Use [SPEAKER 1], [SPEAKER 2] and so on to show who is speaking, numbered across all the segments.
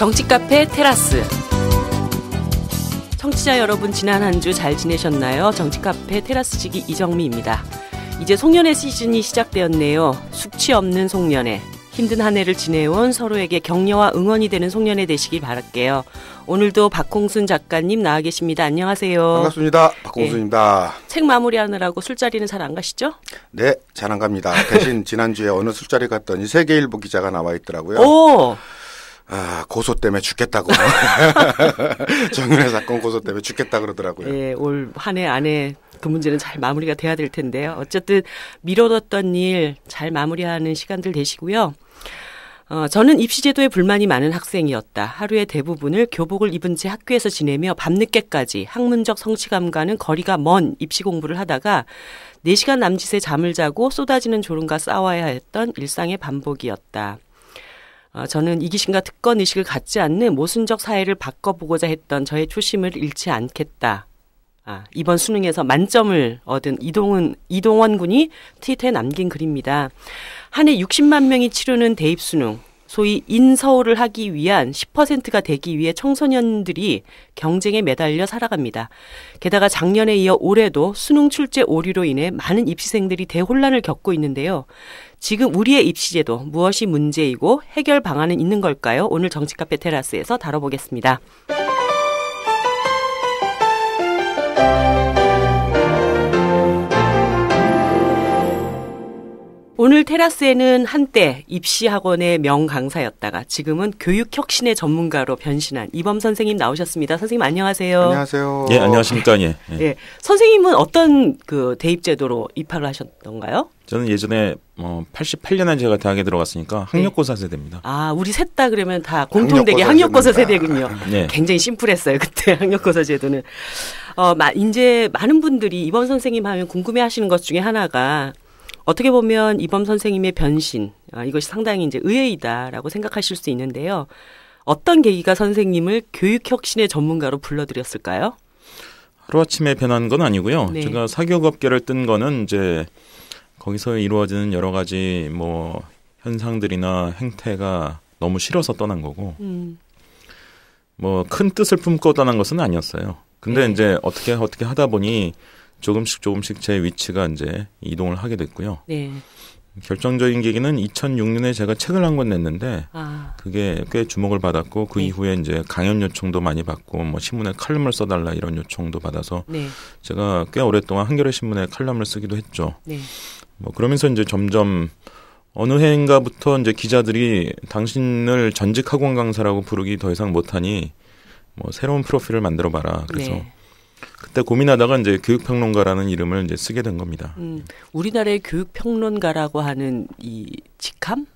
[SPEAKER 1] 정치 카페 테라스. 청취자 여러분, 지난 한 주 잘 지내셨나요? 정치 카페 테라스지기 이정미입니다. 이제 송년회 시즌이 시작되었네요. 숙취 없는 송년회. 힘든 한 해를 지내온 서로에게 격려와 응원이 되는 송년회 되시길 바랄게요. 오늘도 박홍순 작가님 나와 계십니다. 안녕하세요.
[SPEAKER 2] 반갑습니다. 박홍순입니다.
[SPEAKER 1] 네. 책 마무리하느라고 술자리는 잘 안 가시죠?
[SPEAKER 2] 네, 잘 안 갑니다. 대신 지난주에 어느 술자리 갔더니 세계일보 기자가 나와 있더라고요.
[SPEAKER 1] 오!
[SPEAKER 2] 고소 때문에 죽겠다고. 정윤회 사건 고소 때문에 죽겠다 그러더라고요.
[SPEAKER 1] 네, 올 한 해 안에 그 문제는 잘 마무리가 돼야 될 텐데요. 어쨌든 미뤄뒀던 일 잘 마무리하는 시간들 되시고요. 저는 입시제도에 불만이 많은 학생이었다. 하루의 대부분을 교복을 입은 채 학교에서 지내며 밤늦게까지 학문적 성취감과는 거리가 먼 입시 공부를 하다가 4시간 남짓의 잠을 자고 쏟아지는 졸음과 싸워야 했던 일상의 반복이었다. 저는 이기심과 특권의식을 갖지 않는 모순적 사회를 바꿔보고자 했던 저의 초심을 잃지 않겠다. 이번 수능에서 만점을 얻은 이동원 군이 트위터에 남긴 글입니다. 한 해 60만 명이 치르는 대입수능, 소위 인서울을 하기 위한 10%가 되기 위해 청소년들이 경쟁에 매달려 살아갑니다. 게다가 작년에 이어 올해도 수능 출제 오류로 인해 많은 입시생들이 대혼란을 겪고 있는데요. 지금 우리의 입시제도 무엇이 문제이고 해결 방안은 있는 걸까요? 오늘 정치카페 테라스에서 다뤄보겠습니다. 오늘 테라스에는 한때 입시학원의 명강사였다가 지금은 교육혁신의 전문가로 변신한 이범 선생님 나오셨습니다. 선생님 안녕하세요.
[SPEAKER 2] 안녕하세요.
[SPEAKER 3] 예, 안녕하십니까. 예.
[SPEAKER 1] 예. 선생님은 어떤 그 대입제도로 입학을 하셨던가요?
[SPEAKER 3] 저는 예전에 88년에 제가 대학에 들어갔으니까 학력고사 세대입니다.
[SPEAKER 1] 우리 셋 다 그러면 다 공통되게 학력고사 세대군요.
[SPEAKER 3] 네.
[SPEAKER 1] 굉장히 심플했어요. 그때 학력고사 제도는. 이제 많은 분들이 이범 선생님 하면 궁금해하시는 것 중에 하나가 어떻게 보면 이범 선생님의 변신, 이것이 상당히 이제 의외이다라고 생각하실 수 있는데요. 어떤 계기가 선생님을 교육혁신의 전문가로 불러들였을까요?
[SPEAKER 3] 하루아침에 변한 건 아니고요.
[SPEAKER 1] 네.
[SPEAKER 3] 제가 사교육업계를 뜬 거는 이제 거기서 이루어지는 여러 가지 현상들이나 행태가 너무 싫어서 떠난 거고, 큰 뜻을 품고 떠난 것은 아니었어요. 근데
[SPEAKER 1] 네.
[SPEAKER 3] 이제 어떻게 하다 보니 조금씩 제 위치가 이제 이동을 하게 됐고요.
[SPEAKER 1] 네.
[SPEAKER 3] 결정적인 계기는 2006년에 제가 책을 한 권 냈는데 그게 꽤 주목을 받았고 그 이후에 이제 강연 요청도 많이 받고 신문에 칼럼을 써달라 이런 요청도 받아서 제가 꽤 오랫동안 한겨레 신문에 칼럼을 쓰기도 했죠.
[SPEAKER 1] 네.
[SPEAKER 3] 그러면서 이제 점점 어느 해인가부터 이제 기자들이 당신을 전직 학원 강사라고 부르기 더 이상 못하니 새로운 프로필을 만들어봐라. 그래서 그때 고민하다가 이제 교육평론가라는 이름을 이제 쓰게 된 겁니다.
[SPEAKER 1] 우리나라의 교육평론가라고 하는 이 직함?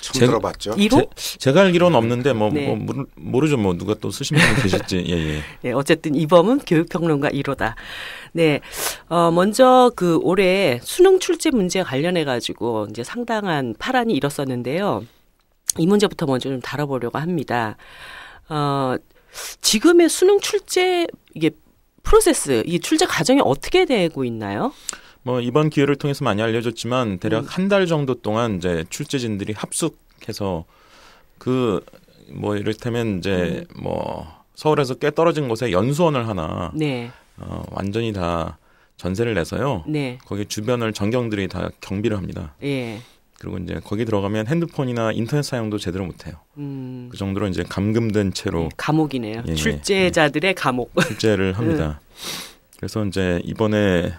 [SPEAKER 2] 처음 들어봤죠.
[SPEAKER 1] 1호?
[SPEAKER 3] 제가 알기로는 없는데
[SPEAKER 1] 네.
[SPEAKER 3] 모르죠. 누가 또 쓰시는 분 계실지. 예.
[SPEAKER 1] 네, 어쨌든 이범은 교육평론가 1호다. 네. 먼저 올해 수능 출제 문제 관련해 가지고 이제 상당한 파란이 일었었는데요. 이 문제부터 먼저 좀 다뤄보려고 합니다. 지금의 수능 출제 이게 프로세스, 이 출제 과정이 어떻게 되고 있나요?
[SPEAKER 3] 이번 기회를 통해서 많이 알려졌지만 대략 한 달 정도 동안 이제 출제진들이 합숙해서 이를테면 이제 서울에서 꽤 떨어진 곳에 연수원을 하나 완전히 다 전세를 내서요.
[SPEAKER 1] 네.
[SPEAKER 3] 거기 주변을 전경들이 다 경비를 합니다.
[SPEAKER 1] 예.
[SPEAKER 3] 그리고 이제 거기 들어가면 핸드폰이나 인터넷 사용도 제대로 못해요. 그 정도로 이제 감금된 채로
[SPEAKER 1] 감옥이네요.
[SPEAKER 3] 예,
[SPEAKER 1] 출제자들의 감옥.
[SPEAKER 3] 출제를 합니다. 그래서 이제 이번에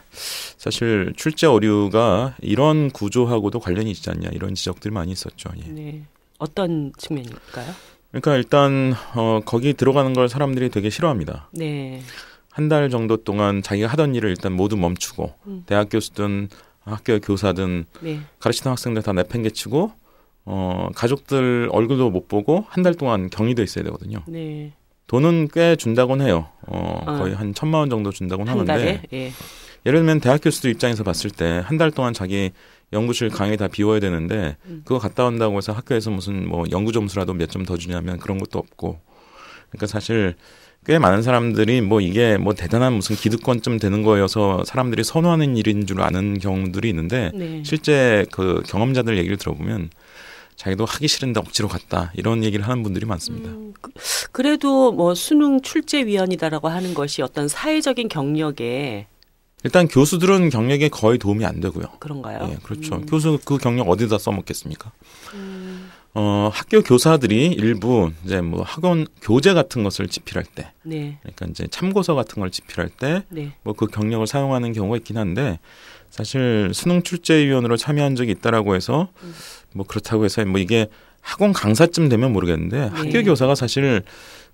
[SPEAKER 3] 사실 출제 오류가 이런 구조하고도 관련이 있지 않냐 이런 지적들이 많이 있었죠. 예.
[SPEAKER 1] 네. 어떤 측면일까요?
[SPEAKER 3] 그러니까 일단 거기 들어가는 걸 사람들이 되게 싫어합니다.
[SPEAKER 1] 네.
[SPEAKER 3] 한 달 정도 동안 자기가 하던 일을 일단 모두 멈추고 대학 교수든 학교 교사든 가르치던 학생들 다 내팽개치고 가족들 얼굴도 못 보고 한 달 동안 격리돼 있어야 되거든요.
[SPEAKER 1] 네.
[SPEAKER 3] 돈은 꽤 준다곤 해요. 거의 한 1,000만 원 정도 준다곤 하는데
[SPEAKER 1] 달에? 예.
[SPEAKER 3] 예를 들면 대학 교수들 입장에서 봤을 때 한 달 동안 자기 연구실 강의 다 비워야 되는데 그거 갔다 온다고 해서 학교에서 무슨 연구 점수라도 몇 점 더 주냐면 그런 것도 없고 그러니까 사실 꽤 많은 사람들이 이게 대단한 무슨 기득권쯤 되는 거여서 사람들이 선호하는 일인 줄 아는 경우들이 있는데 실제 그 경험자들 얘기를 들어보면 자기도 하기 싫은데 억지로 갔다 이런 얘기를 하는 분들이 많습니다.
[SPEAKER 1] 그래도 뭐 수능 출제위원이다라고 하는 것이 어떤 사회적인 경력에
[SPEAKER 3] 일단 교수들은 경력에 거의 도움이 안 되고요.
[SPEAKER 1] 그런가요?
[SPEAKER 3] 예, 그렇죠. 교수 그 경력 어디다 써먹겠습니까? 학교 교사들이 일부 이제 뭐 학원 교재 같은 것을 집필할 때,
[SPEAKER 1] 네.
[SPEAKER 3] 그러니까 이제 참고서 같은 걸 집필할 때,
[SPEAKER 1] 네.
[SPEAKER 3] 뭐 그 경력을 사용하는 경우가 있긴 한데, 사실 수능 출제위원으로 참여한 적이 있다라고 해서 뭐 그렇다고 해서 뭐 이게 학원 강사쯤 되면 모르겠는데
[SPEAKER 1] 네.
[SPEAKER 3] 학교 교사가 사실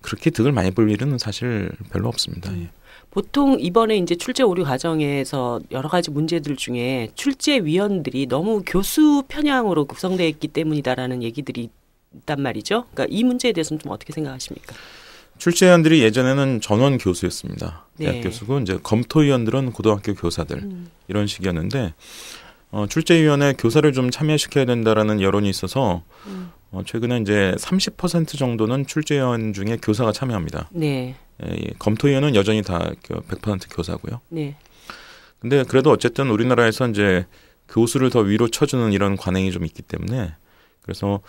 [SPEAKER 3] 그렇게 득을 많이 볼 일은 사실 별로 없습니다. 예.
[SPEAKER 1] 보통 이번에 이제 출제 오류 과정에서 여러 가지 문제들 중에 출제위원들이 너무 교수 편향으로 구성되어 있기 때문이다라는 얘기들이 있단 말이죠. 그러니까 이 문제에 대해서는 좀 어떻게 생각하십니까?
[SPEAKER 3] 출제위원들이 예전에는 전원 교수였습니다. 대학
[SPEAKER 1] 네.
[SPEAKER 3] 교수고 이제 검토위원들은 고등학교 교사들 이런 식이었는데 출제위원회 교사를 좀 참여시켜야 된다라는 여론이 있어서 최근에 이제 30% 정도는 출제위원 중에 교사가 참여합니다.
[SPEAKER 1] 네.
[SPEAKER 3] 검토위원은 여전히 다 100% 교사고요.
[SPEAKER 1] 네.
[SPEAKER 3] 근데 그래도 어쨌든 우리나라에서 이제 교수를 더 위로 쳐주는 이런 관행이 좀 있기 때문에 그래서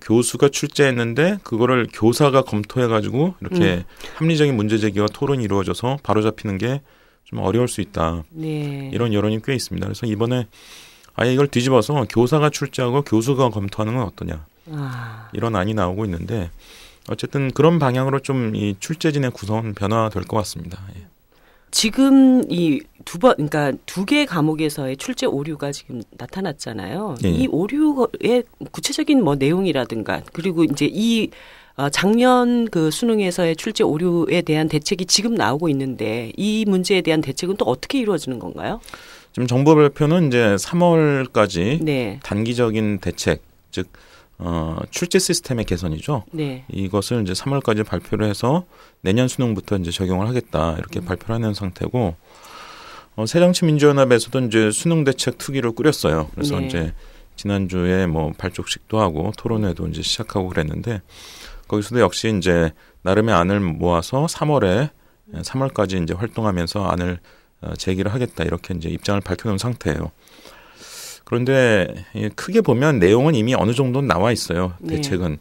[SPEAKER 3] 교수가 출제했는데 그거를 교사가 검토해가지고 이렇게 합리적인 문제 제기와 토론이 이루어져서 바로잡히는 게 좀 어려울 수 있다.
[SPEAKER 1] 네.
[SPEAKER 3] 이런 여론이 꽤 있습니다. 그래서 이번에 아예 이걸 뒤집어서 교사가 출제하고 교수가 검토하는 건 어떠냐. 이런 안이 나오고 있는데 어쨌든 그런 방향으로 좀 이 출제진의 구성은 변화될 것 같습니다. 예.
[SPEAKER 1] 지금 이 그러니까 두 개 과목에서의 출제 오류가 지금 나타났잖아요.
[SPEAKER 3] 예.
[SPEAKER 1] 이 오류의 구체적인 뭐 내용이라든가 그리고 이제 이 작년 그 수능에서의 출제 오류에 대한 대책이 지금 나오고 있는데 이 문제에 대한 대책은 또 어떻게 이루어지는 건가요?
[SPEAKER 3] 지금 정부 발표는 이제 3월까지
[SPEAKER 1] 네.
[SPEAKER 3] 단기적인 대책, 즉 출제 시스템의 개선이죠.
[SPEAKER 1] 네.
[SPEAKER 3] 이것을 이제 3월까지 발표를 해서 내년 수능부터 이제 적용을 하겠다 이렇게 발표를 하는 상태고 새정치민주연합에서도 이제 수능 대책 특위를 꾸렸어요. 그래서
[SPEAKER 1] 네.
[SPEAKER 3] 이제 지난주에 뭐 발족식도 하고 토론회도 이제 시작하고 그랬는데 거기서도 역시 이제 나름의 안을 모아서 3월까지 이제 활동하면서 안을 제기를 하겠다 이렇게 이제 입장을 밝혀놓은 상태예요. 그런데 크게 보면 내용은 이미 어느 정도는 나와 있어요. 대책은. 네.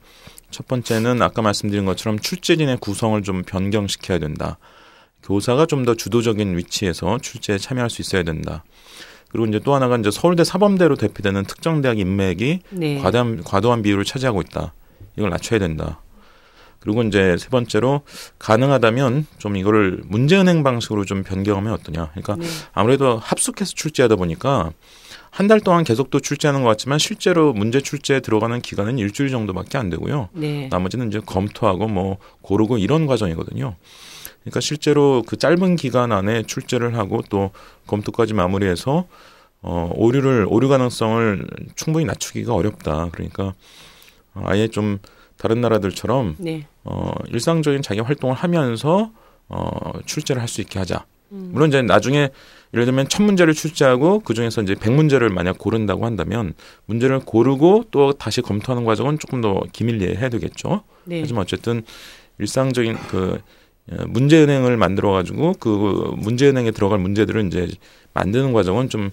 [SPEAKER 3] 첫 번째는 아까 말씀드린 것처럼 출제진의 구성을 좀 변경시켜야 된다. 교사가 좀 더 주도적인 위치에서 출제에 참여할 수 있어야 된다. 그리고 이제 또 하나가 이제 서울대 사범대로 대표되는 특정 대학 인맥이
[SPEAKER 1] 네.
[SPEAKER 3] 과도한 비율을 차지하고 있다. 이걸 낮춰야 된다. 그리고 이제 세 번째로 가능하다면 좀 이거를 문제은행 방식으로 좀 변경하면 어떠냐. 그러니까
[SPEAKER 1] 네.
[SPEAKER 3] 아무래도 합숙해서 출제하다 보니까 한 달 동안 계속 또 출제하는 것 같지만 실제로 문제 출제에 들어가는 기간은 일주일 정도밖에 안 되고요.
[SPEAKER 1] 네.
[SPEAKER 3] 나머지는 이제 검토하고 뭐 고르고 이런 과정이거든요. 그러니까 실제로 그 짧은 기간 안에 출제를 하고 또 검토까지 마무리해서 오류 가능성을 충분히 낮추기가 어렵다. 그러니까 아예 좀 다른 나라들처럼
[SPEAKER 1] 네.
[SPEAKER 3] 일상적인 자기 활동을 하면서 출제를 할 수 있게 하자. 물론 이제 나중에 예를 들면 1000문제를 출제하고 그중에서 이제 100문제를 만약 고른다고 한다면 문제를 고르고 또 다시 검토하는 과정은 조금 더 기밀리에 해야 되겠죠.
[SPEAKER 1] 네.
[SPEAKER 3] 하지만 어쨌든 일상적인 그 문제은행을 만들어 가지고 그 문제은행에 들어갈 문제들을 이제 만드는 과정은 좀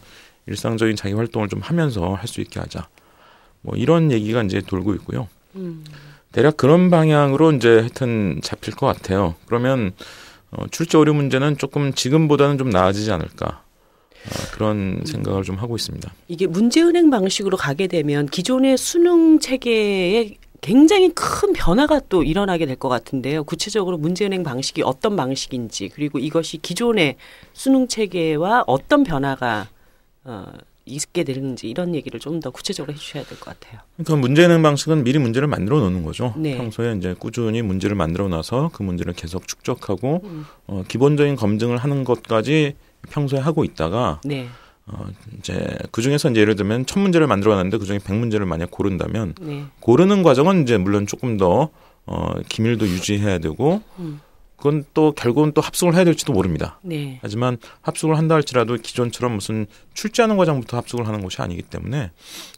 [SPEAKER 3] 일상적인 자기 활동을 좀 하면서 할 수 있게 하자. 뭐 이런 얘기가 이제 돌고 있고요. 대략 그런 방향으로 이제 하여튼 잡힐 것 같아요. 그러면 출제 오류 문제는 조금 지금보다는 좀 나아지지 않을까. 그런 생각을 좀 하고 있습니다.
[SPEAKER 1] 이게 문제은행 방식으로 가게 되면 기존의 수능 체계에 굉장히 큰 변화가 또 일어나게 될 것 같은데요. 구체적으로 문제은행 방식이 어떤 방식인지 그리고 이것이 기존의 수능 체계와 어떤 변화가 있게 되는지 이런 얘기를 좀 더 구체적으로 해주셔야 될 것 같아요.
[SPEAKER 3] 그러니까 문제은행 방식은 미리 문제를 만들어 놓는 거죠.
[SPEAKER 1] 네.
[SPEAKER 3] 평소에 이제 꾸준히 문제를 만들어 놔서 그 문제를 계속 축적하고 기본적인 검증을 하는 것까지 평소에 하고 있다가
[SPEAKER 1] 네.
[SPEAKER 3] 이제 그 중에서 이제 예를 들면 1000문제를 만들어 놨는데 그 중에 100문제를 만약 고른다면
[SPEAKER 1] 네.
[SPEAKER 3] 고르는 과정은 이제 물론 조금 더 기밀도 유지해야 되고 그건 또 결국은 또 합숙을 해야 될지도 모릅니다.
[SPEAKER 1] 네.
[SPEAKER 3] 하지만 합숙을 한다 할지라도 기존처럼 무슨 출제하는 과정부터 합숙을 하는 것이 아니기 때문에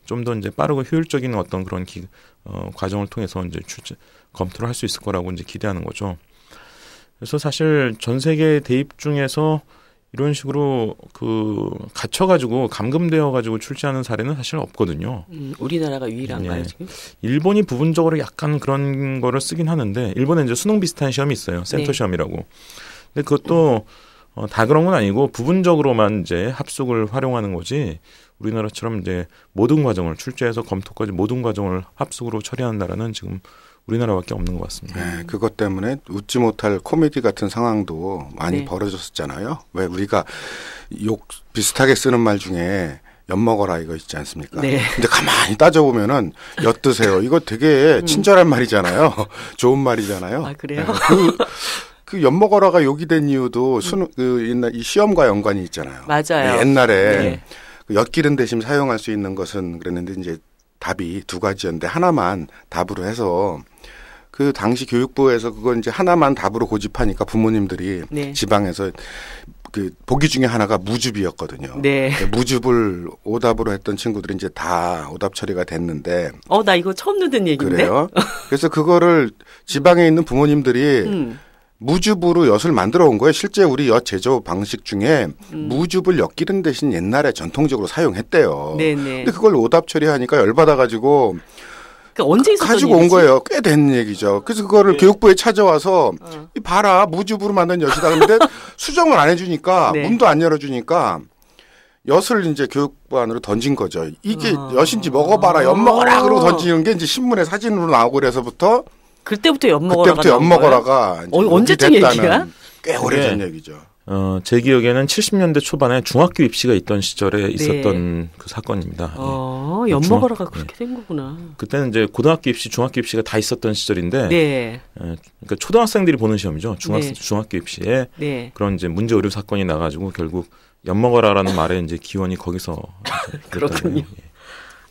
[SPEAKER 3] 좀 더 이제 빠르고 효율적인 어떤 그런 과정을 통해서 이제 검토를 할 수 있을 거라고 이제 기대하는 거죠. 그래서 사실 전 세계 대입 중에서 이런 식으로 갇혀가지고 감금되어가지고 출제하는 사례는 사실 없거든요.
[SPEAKER 1] 우리나라가 유일한가요
[SPEAKER 3] 예.
[SPEAKER 1] 지금?
[SPEAKER 3] 일본이 부분적으로 약간 그런 거를 쓰긴 하는데 일본에 이제 수능 비슷한 시험이 있어요. 센터
[SPEAKER 1] 네.
[SPEAKER 3] 시험이라고. 근데 그것도 다 그런 건 아니고 부분적으로만 이제 합숙을 활용하는 거지. 우리나라처럼 이제 모든 과정을 출제해서 검토까지 모든 과정을 합숙으로 처리하는 나라는 지금 우리나라밖에 없는 것 같습니다.
[SPEAKER 2] 네, 그것 때문에 웃지 못할 코미디 같은 상황도 많이
[SPEAKER 1] 네.
[SPEAKER 2] 벌어졌었잖아요. 왜 우리가 욕 비슷하게 쓰는 말 중에 엿먹어라 이거 있지 않습니까?
[SPEAKER 1] 네.
[SPEAKER 2] 근데 가만히 따져보면은 엿드세요. 이거 되게 친절한 말이잖아요. 좋은 말이잖아요.
[SPEAKER 1] 아 그래요?
[SPEAKER 2] 네, 그 엿먹어라가 욕이 된 이유도 수능 옛날 이 시험과 연관이 있잖아요.
[SPEAKER 1] 맞아요.
[SPEAKER 2] 네, 옛날에
[SPEAKER 1] 네.
[SPEAKER 2] 그 엿기름 대신 사용할 수 있는 것은 그랬는데 이제 답이 두 가지였는데 하나만 답으로 해서 그 당시 교육부에서 그건 이제 하나만 답으로 고집하니까 부모님들이
[SPEAKER 1] 네.
[SPEAKER 2] 지방에서 그 보기 중에 하나가 무줍이었거든요.
[SPEAKER 1] 네.
[SPEAKER 2] 무줍을 오답으로 했던 친구들이 이제 다 오답 처리가 됐는데
[SPEAKER 1] 나 이거 처음 듣는 얘기인데.
[SPEAKER 2] 그래요. 그래서 그거를 지방에 있는 부모님들이 무줍으로 엿을 만들어 온 거예요. 실제 우리 엿 제조 방식 중에 무줍을 엿기름 대신 옛날에 전통적으로 사용했대요.
[SPEAKER 1] 네네.
[SPEAKER 2] 근데 그걸 오답 처리하니까 열받아가지고
[SPEAKER 1] 그러니까 언제 있었던
[SPEAKER 2] 가지고 온
[SPEAKER 1] 일이지?
[SPEAKER 2] 거예요. 꽤 된 얘기죠. 그래서 그거를 교육부에 찾아와서 이 봐라 무줍으로 만든 엿이다. 근데 수정을 안 해주니까
[SPEAKER 1] 네.
[SPEAKER 2] 문도 안 열어주니까 엿을 이제 교육부 안으로 던진 거죠. 이게 엿인지 먹어봐라, 엿 먹어라 그러고 던지는 게 이제 신문에 사진으로 나오고 그래서부터
[SPEAKER 1] 그때부터 엿먹어라가
[SPEAKER 2] 그때부터 엿먹어라가
[SPEAKER 1] 언제쯤 얘기야?
[SPEAKER 2] 꽤 오래전 얘기죠.
[SPEAKER 3] 제 기억에는 70년대 초반에 중학교 입시가 있던 시절에 있었던 그 사건입니다. 예.
[SPEAKER 1] 엿먹어라가 그렇게 된 거구나.
[SPEAKER 3] 그때는 이제 고등학교 입시, 중학교 입시가 다 있었던 시절인데,
[SPEAKER 1] 네.
[SPEAKER 3] 그러니까 초등학생들이 보는 시험이죠.
[SPEAKER 1] 네.
[SPEAKER 3] 중학교 입시에
[SPEAKER 1] 네.
[SPEAKER 3] 그런 이제 문제 오류 사건이 나가지고 결국 엿먹어라라는 말에 이제 기원이 거기서
[SPEAKER 1] 그렇군요.
[SPEAKER 3] 예.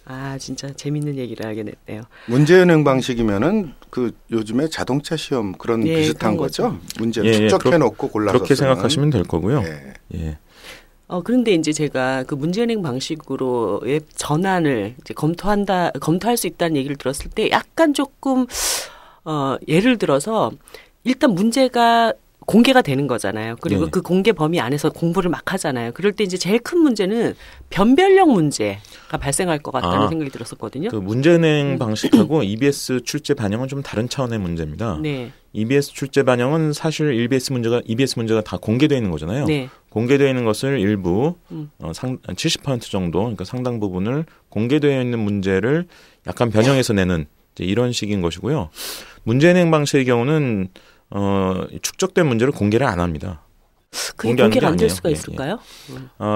[SPEAKER 1] 아 진짜 재밌는 얘기를 하게 됐네요.
[SPEAKER 2] 문제은행 방식이면은 그 요즘에 자동차 시험 그런
[SPEAKER 1] 예,
[SPEAKER 2] 비슷한
[SPEAKER 1] 그런
[SPEAKER 2] 거죠. 문제를
[SPEAKER 3] 예, 예.
[SPEAKER 2] 축적해놓고 골라서
[SPEAKER 3] 그렇게
[SPEAKER 2] 쓰는.
[SPEAKER 3] 생각하시면 될 거고요.
[SPEAKER 2] 예.
[SPEAKER 3] 예.
[SPEAKER 1] 그런데 이제 제가 그 문제은행 방식으로의 전환을 이제 검토할 수 있다는 얘기를 들었을 때 약간 조금, 예를 들어서 일단 문제가 공개가 되는 거잖아요. 그리고
[SPEAKER 3] 네.
[SPEAKER 1] 그 공개 범위 안에서 공부를 막 하잖아요. 그럴 때 이제 제일 큰 문제는 변별력 문제가 발생할 것 같다는 생각이 들었었거든요.
[SPEAKER 3] 그 문제은행 방식하고 EBS 출제 반영은 좀 다른 차원의 문제입니다.
[SPEAKER 1] 네.
[SPEAKER 3] EBS 출제 반영은 사실 EBS 문제가 다 공개되어 있는 거잖아요.
[SPEAKER 1] 네.
[SPEAKER 3] 공개되어 있는 것을 일부 70% 정도, 그러니까 상당 부분을 공개되어 있는 문제를 약간 변형해서 내는 이제 이런 식인 것이고요. 문제은행 방식의 경우는 축적된 문제를 공개를 안 합니다.
[SPEAKER 1] 그게
[SPEAKER 3] 공개하는
[SPEAKER 1] 공개가 안
[SPEAKER 3] 게
[SPEAKER 1] 될
[SPEAKER 3] 아니에요.
[SPEAKER 1] 수가
[SPEAKER 3] 예,
[SPEAKER 1] 있을까요?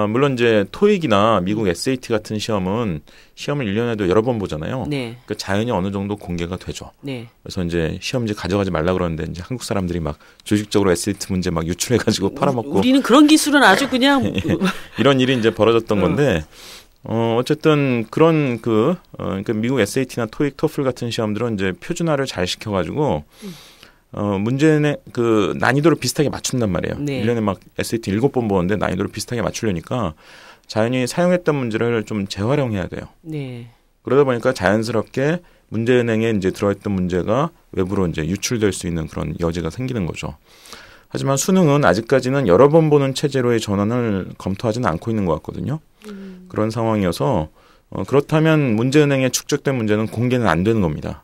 [SPEAKER 3] 물론 이제 토익이나 미국 SAT 같은 시험은 시험을 1년에도 여러 번 보잖아요.
[SPEAKER 1] 네.
[SPEAKER 3] 그 자연히 어느 정도 공개가 되죠.
[SPEAKER 1] 네.
[SPEAKER 3] 그래서 이제 시험지 가져가지 말라 그러는데 이제 한국 사람들이 막 조직적으로 SAT 문제 막 유출해가지고 팔아먹고
[SPEAKER 1] 우리는 그런 기술은 아주 그냥
[SPEAKER 3] 이런 일이 이제 벌어졌던 건데 어쨌든 그런 그러니까 미국 SAT나 토익, 토플 같은 시험들은 이제 표준화를 잘 시켜가지고 문제는 그 난이도를 비슷하게 맞춘단 말이에요.
[SPEAKER 1] 네.
[SPEAKER 3] 1년에 막 SAT 7번 보는데 난이도를 비슷하게 맞추려니까 자연히 사용했던 문제를 좀 재활용해야 돼요.
[SPEAKER 1] 네.
[SPEAKER 3] 그러다 보니까 자연스럽게 문제은행에 이제 들어있던 문제가 외부로 이제 유출될 수 있는 그런 여지가 생기는 거죠. 하지만 수능은 아직까지는 여러 번 보는 체제로의 전환을 검토하지는 않고 있는 것 같거든요. 그런 상황이어서 그렇다면 문제은행에 축적된 문제는 공개는 안 되는 겁니다.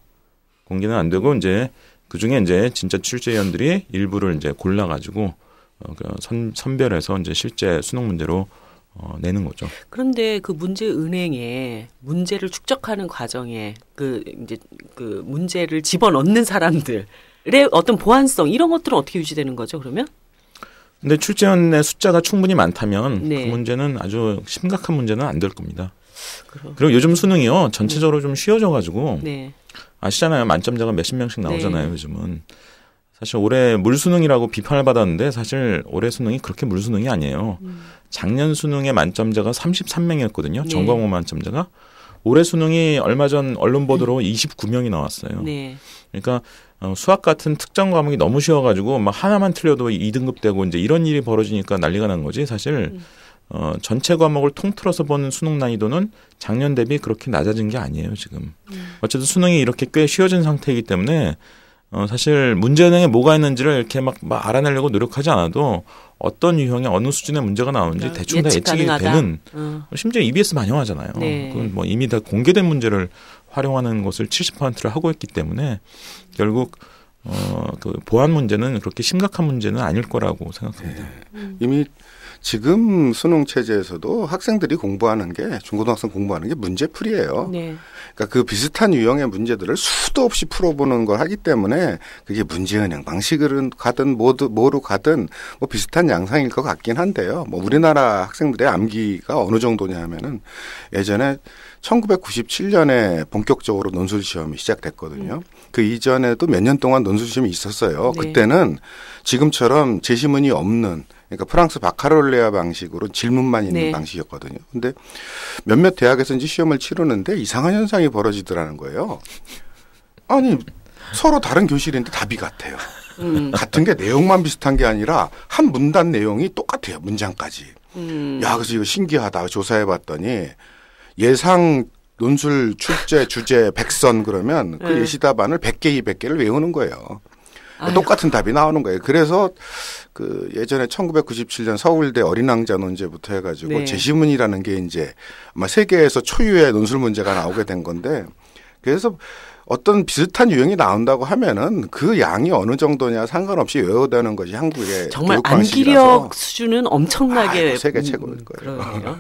[SPEAKER 3] 공개는 안 되고 이제 그 중에 이제 진짜 출제위원들이 일부를 이제 골라가지고 선별해서 이제 실제 수능 문제로 내는 거죠.
[SPEAKER 1] 그런데 그 문제은행에 문제를 축적하는 과정에 그 문제를 집어넣는 사람들의 어떤 보안성 이런 것들은 어떻게 유지되는 거죠? 그러면?
[SPEAKER 3] 근데 출제원의 숫자가 충분히 많다면
[SPEAKER 1] 네.
[SPEAKER 3] 그 문제는 아주 심각한 문제는 안 될 겁니다. 그리고 요즘 수능이요 전체적으로 좀 쉬워져가지고
[SPEAKER 1] 네.
[SPEAKER 3] 아시잖아요. 만점자가 몇십 명씩 나오잖아요. 요즘은. 사실 올해 물수능이라고 비판을 받았는데 사실 올해 수능이 그렇게 물수능이 아니에요. 작년 수능의 만점자가 33명이었거든요.
[SPEAKER 1] 네.
[SPEAKER 3] 전과목 만점자가. 올해 수능이 얼마 전 언론 보도로 29명이 나왔어요.
[SPEAKER 1] 네.
[SPEAKER 3] 그러니까 수학 같은 특정 과목이 너무 쉬워가지고 막 하나만 틀려도 2등급 되고 이제 이런 일이 벌어지니까 난리가 난 거지. 사실 전체 과목을 통틀어서 보는 수능 난이도는 작년 대비 그렇게 낮아진 게 아니에요, 지금. 어쨌든 수능이 이렇게 꽤 쉬워진 상태이기 때문에 사실 문제은행에 뭐가 있는지를 이렇게 막 알아내려고 노력하지 않아도 어떤 유형의 어느 수준의 문제가 나오는지 대충 다 예측이 되는 심지어 EBS 반영하잖아요.
[SPEAKER 1] 네.
[SPEAKER 3] 그건 뭐 이미 다 공개된 문제를 활용하는 것을 70%를 하고 있기 때문에 결국 그 보안 문제는 그렇게 심각한 문제는 아닐 거라고 생각합니다.
[SPEAKER 2] 이미 지금 수능 체제에서도 학생들이 공부하는 게 중고등학생 공부하는 게 문제풀이에요.
[SPEAKER 1] 네.
[SPEAKER 2] 그러니까 그 비슷한 유형의 문제들을 수도 없이 풀어보는 걸 하기 때문에 그게 문제은행 방식으로 가든 뭐로 가든 뭐 비슷한 양상일 것 같긴 한데요. 뭐 우리나라 학생들의 암기가 어느 정도냐 하면은 예전에 1997년에 본격적으로 논술 시험이 시작됐거든요. 그 이전에도 몇 년 동안 논술 시험이 있었어요.
[SPEAKER 1] 네.
[SPEAKER 2] 그때는 지금처럼 제시문이 없는 그러니까 프랑스 바카롤레아 방식으로 질문만 있는
[SPEAKER 1] 네.
[SPEAKER 2] 방식이었거든요. 근데 몇몇 대학에서 이제 시험을 치르는데 이상한 현상이 벌어지더라는 거예요. 아니 서로 다른 교실인데 답이 같아요. 같은 게 내용만 비슷한 게 아니라 한 문단 내용이 똑같아요. 문장까지. 야, 그래서 이거 신기하다. 조사해봤더니 예상 논술 출제 주제 100선 그러면 그 예시 답안을 100개, 200개를 외우는 거예요. 똑같은 답이 나오는 거예요. 그래서 그 예전에 1997년 서울대 어린왕자 논제부터 해가지고
[SPEAKER 1] 네.
[SPEAKER 2] 제시문이라는 게 이제 아마 세계에서 초유의 논술 문제가 나오게 된 건데 그래서 어떤 비슷한 유형이 나온다고 하면은 그 양이 어느 정도냐 상관없이 외워되는 것이 한국의
[SPEAKER 1] 정말
[SPEAKER 2] 교육 방식이라서.
[SPEAKER 1] 암기력 수준은 엄청나게
[SPEAKER 2] 세계 최고일 거예요.
[SPEAKER 1] 그러네요.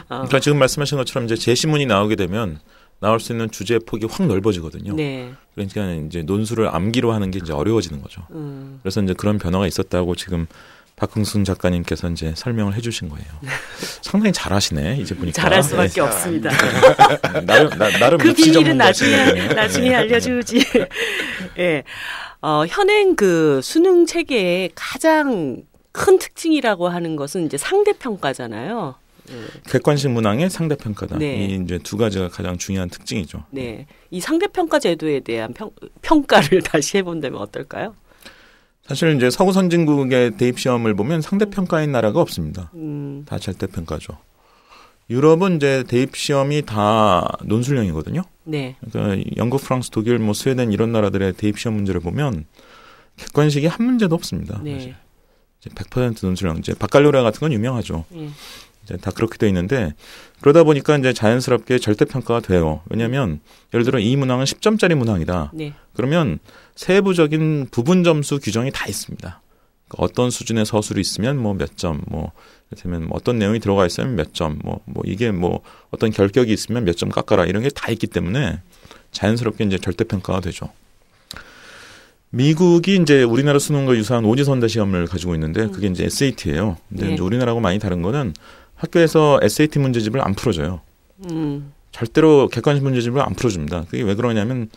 [SPEAKER 3] 그러니까 지금 말씀하신 것처럼 이제 제시문이 나오게 되면 나올 수 있는 주제 폭이 확 넓어지거든요.
[SPEAKER 1] 네.
[SPEAKER 3] 그러니까 이제 논술을 암기로 하는 게 이제 어려워지는 거죠. 그래서 이제 그런 변화가 있었다고 지금 박흥순 작가님께서 이제 설명을 해주신 거예요. 상당히 잘하시네 이제 보니까.
[SPEAKER 1] 잘할 수밖에 없습니다.
[SPEAKER 3] 나름
[SPEAKER 1] 그
[SPEAKER 3] 입시
[SPEAKER 1] 비밀은
[SPEAKER 3] 전문가시네요.
[SPEAKER 1] 나중에 알려주지. 예. 현행 그 수능 체계의 가장 큰 특징이라고 하는 것은 이제 상대평가잖아요.
[SPEAKER 3] 객관식 문항의 상대평가다.
[SPEAKER 1] 네.
[SPEAKER 3] 이 이제 두 가지가 가장 중요한 특징이죠.
[SPEAKER 1] 네. 이 상대평가 제도에 대한 평가를 다시 해본다면 어떨까요?
[SPEAKER 3] 사실 이제 서구 선진국의 대입 시험을 보면 상대평가인 나라가 없습니다. 다 절대평가죠. 유럽은 이제 대입 시험이 다 논술형이거든요.
[SPEAKER 1] 네.
[SPEAKER 3] 그러니까 영국, 프랑스, 독일, 뭐 스웨덴 이런 나라들의 대입 시험 문제를 보면 객관식이 한 문제도 없습니다.
[SPEAKER 1] 네.
[SPEAKER 3] 이제 100% 논술형. 이제 바칼로레아 같은 건 유명하죠.
[SPEAKER 1] 네.
[SPEAKER 3] 이제 다 그렇게 돼 있는데 그러다 보니까 이제 자연스럽게 절대평가가 돼요. 왜냐하면 예를 들어 이 문항은 10점짜리 문항이다.
[SPEAKER 1] 네.
[SPEAKER 3] 그러면 세부적인 부분 점수 규정이 다 있습니다. 그러니까 어떤 수준의 서술이 있으면 뭐 몇 점, 뭐 이를테면 어떤 내용이 들어가 있으면 몇 점, 뭐 이게 뭐 어떤 결격이 있으면 몇 점 깎아라 이런 게 다 있기 때문에 자연스럽게 이제 절대평가가 되죠. 미국이 이제 우리나라 수능과 유사한 오지선다 시험을 가지고 있는데 그게 이제 SAT예요. 근데
[SPEAKER 1] 네.
[SPEAKER 3] 이제 우리나라하고 많이 다른 거는 학교에서 SAT 문제집을 안 풀어줘요. 절대로 객관식 문제집을 안 풀어줍니다. 그게 왜 그러냐면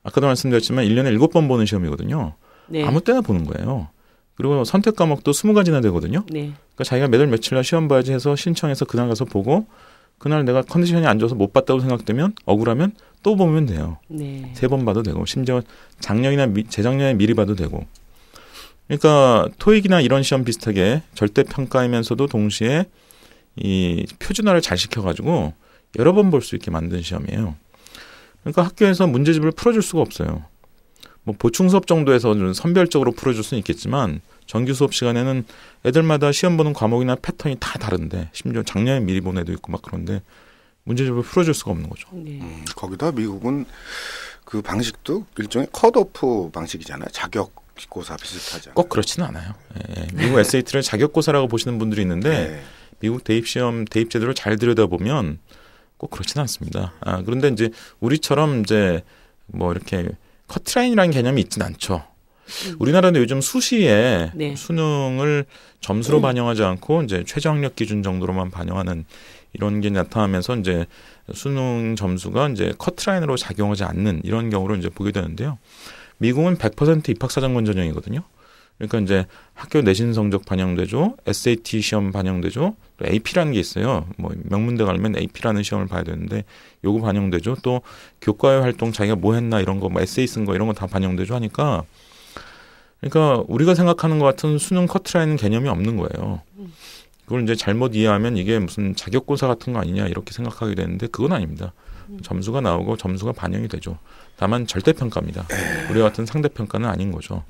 [SPEAKER 3] 아까도 말씀드렸지만 1년에 7번 보는 시험이거든요.
[SPEAKER 1] 네.
[SPEAKER 3] 아무 때나 보는 거예요. 그리고 선택 과목도 20가지나 되거든요.
[SPEAKER 1] 네.
[SPEAKER 3] 그러니까 자기가 몇 월 며칠 날 시험 봐야지 해서 신청해서 그날 가서 보고 그날 내가 컨디션이 안 좋아서 못 봤다고 생각되면 억울하면 또 보면 돼요.
[SPEAKER 1] 네.
[SPEAKER 3] 3번 봐도 되고 심지어 작년이나 재작년에 미리 봐도 되고. 그러니까 토익이나 이런 시험 비슷하게 절대평가이면서도 동시에 이 표준화를 잘 시켜가지고 여러 번 볼 수 있게 만든 시험이에요. 그러니까 학교에서 문제집을 풀어줄 수가 없어요. 뭐 보충 수업 정도에서 좀 선별적으로 풀어줄 수는 있겠지만 정규 수업 시간에는 애들마다 시험 보는 과목이나 패턴이 다 다른데 심지어 작년에 미리 본 애도 있고 막 그런데 문제집을 풀어줄 수가 없는 거죠.
[SPEAKER 1] 네.
[SPEAKER 2] 거기다 미국은 그 방식도 일종의 컷오프 방식이잖아요. 자격고사 비슷하잖아요.
[SPEAKER 3] 꼭 그렇지는 않아요. 예, 미국 SAT를 자격고사라고 보시는 분들이 있는데
[SPEAKER 2] 네.
[SPEAKER 3] 미국 대입시험 대입 제도를 잘 들여다보면 꼭 그렇지는 않습니다. 그런데 이제 우리처럼 이제 뭐 이렇게 커트라인이라는 개념이 있진 않죠. 우리나라는 요즘 수시에
[SPEAKER 1] 네.
[SPEAKER 3] 수능을 점수로 반영하지 않고 이제 최저학력 기준 정도로만 반영하는 이런 게 나타나면서 이제 수능 점수가 이제 커트라인으로 작용하지 않는 이런 경우를 이제 보게 되는데요. 미국은 100% 입학사정관 전형이거든요. 그러니까 이제 학교 내신 성적 반영되죠. SAT 시험 반영되죠. 또 AP라는 게 있어요. 뭐 명문대 가려면 AP라는 시험을 봐야 되는데 요거 반영되죠. 또 교과외 활동 자기가 뭐 했나 이런 거 뭐 에세이 쓴 거 이런 거 다 반영되죠 하니까 그러니까 우리가 생각하는 것 같은 수능 커트라인 개념이 없는 거예요. 그걸 이제 잘못 이해하면 이게 무슨 자격고사 같은 거 아니냐 이렇게 생각하게 되는데 그건 아닙니다. 점수가 나오고 점수가 반영이 되죠. 다만 절대평가입니다. 우리와 같은 상대평가는 아닌 거죠.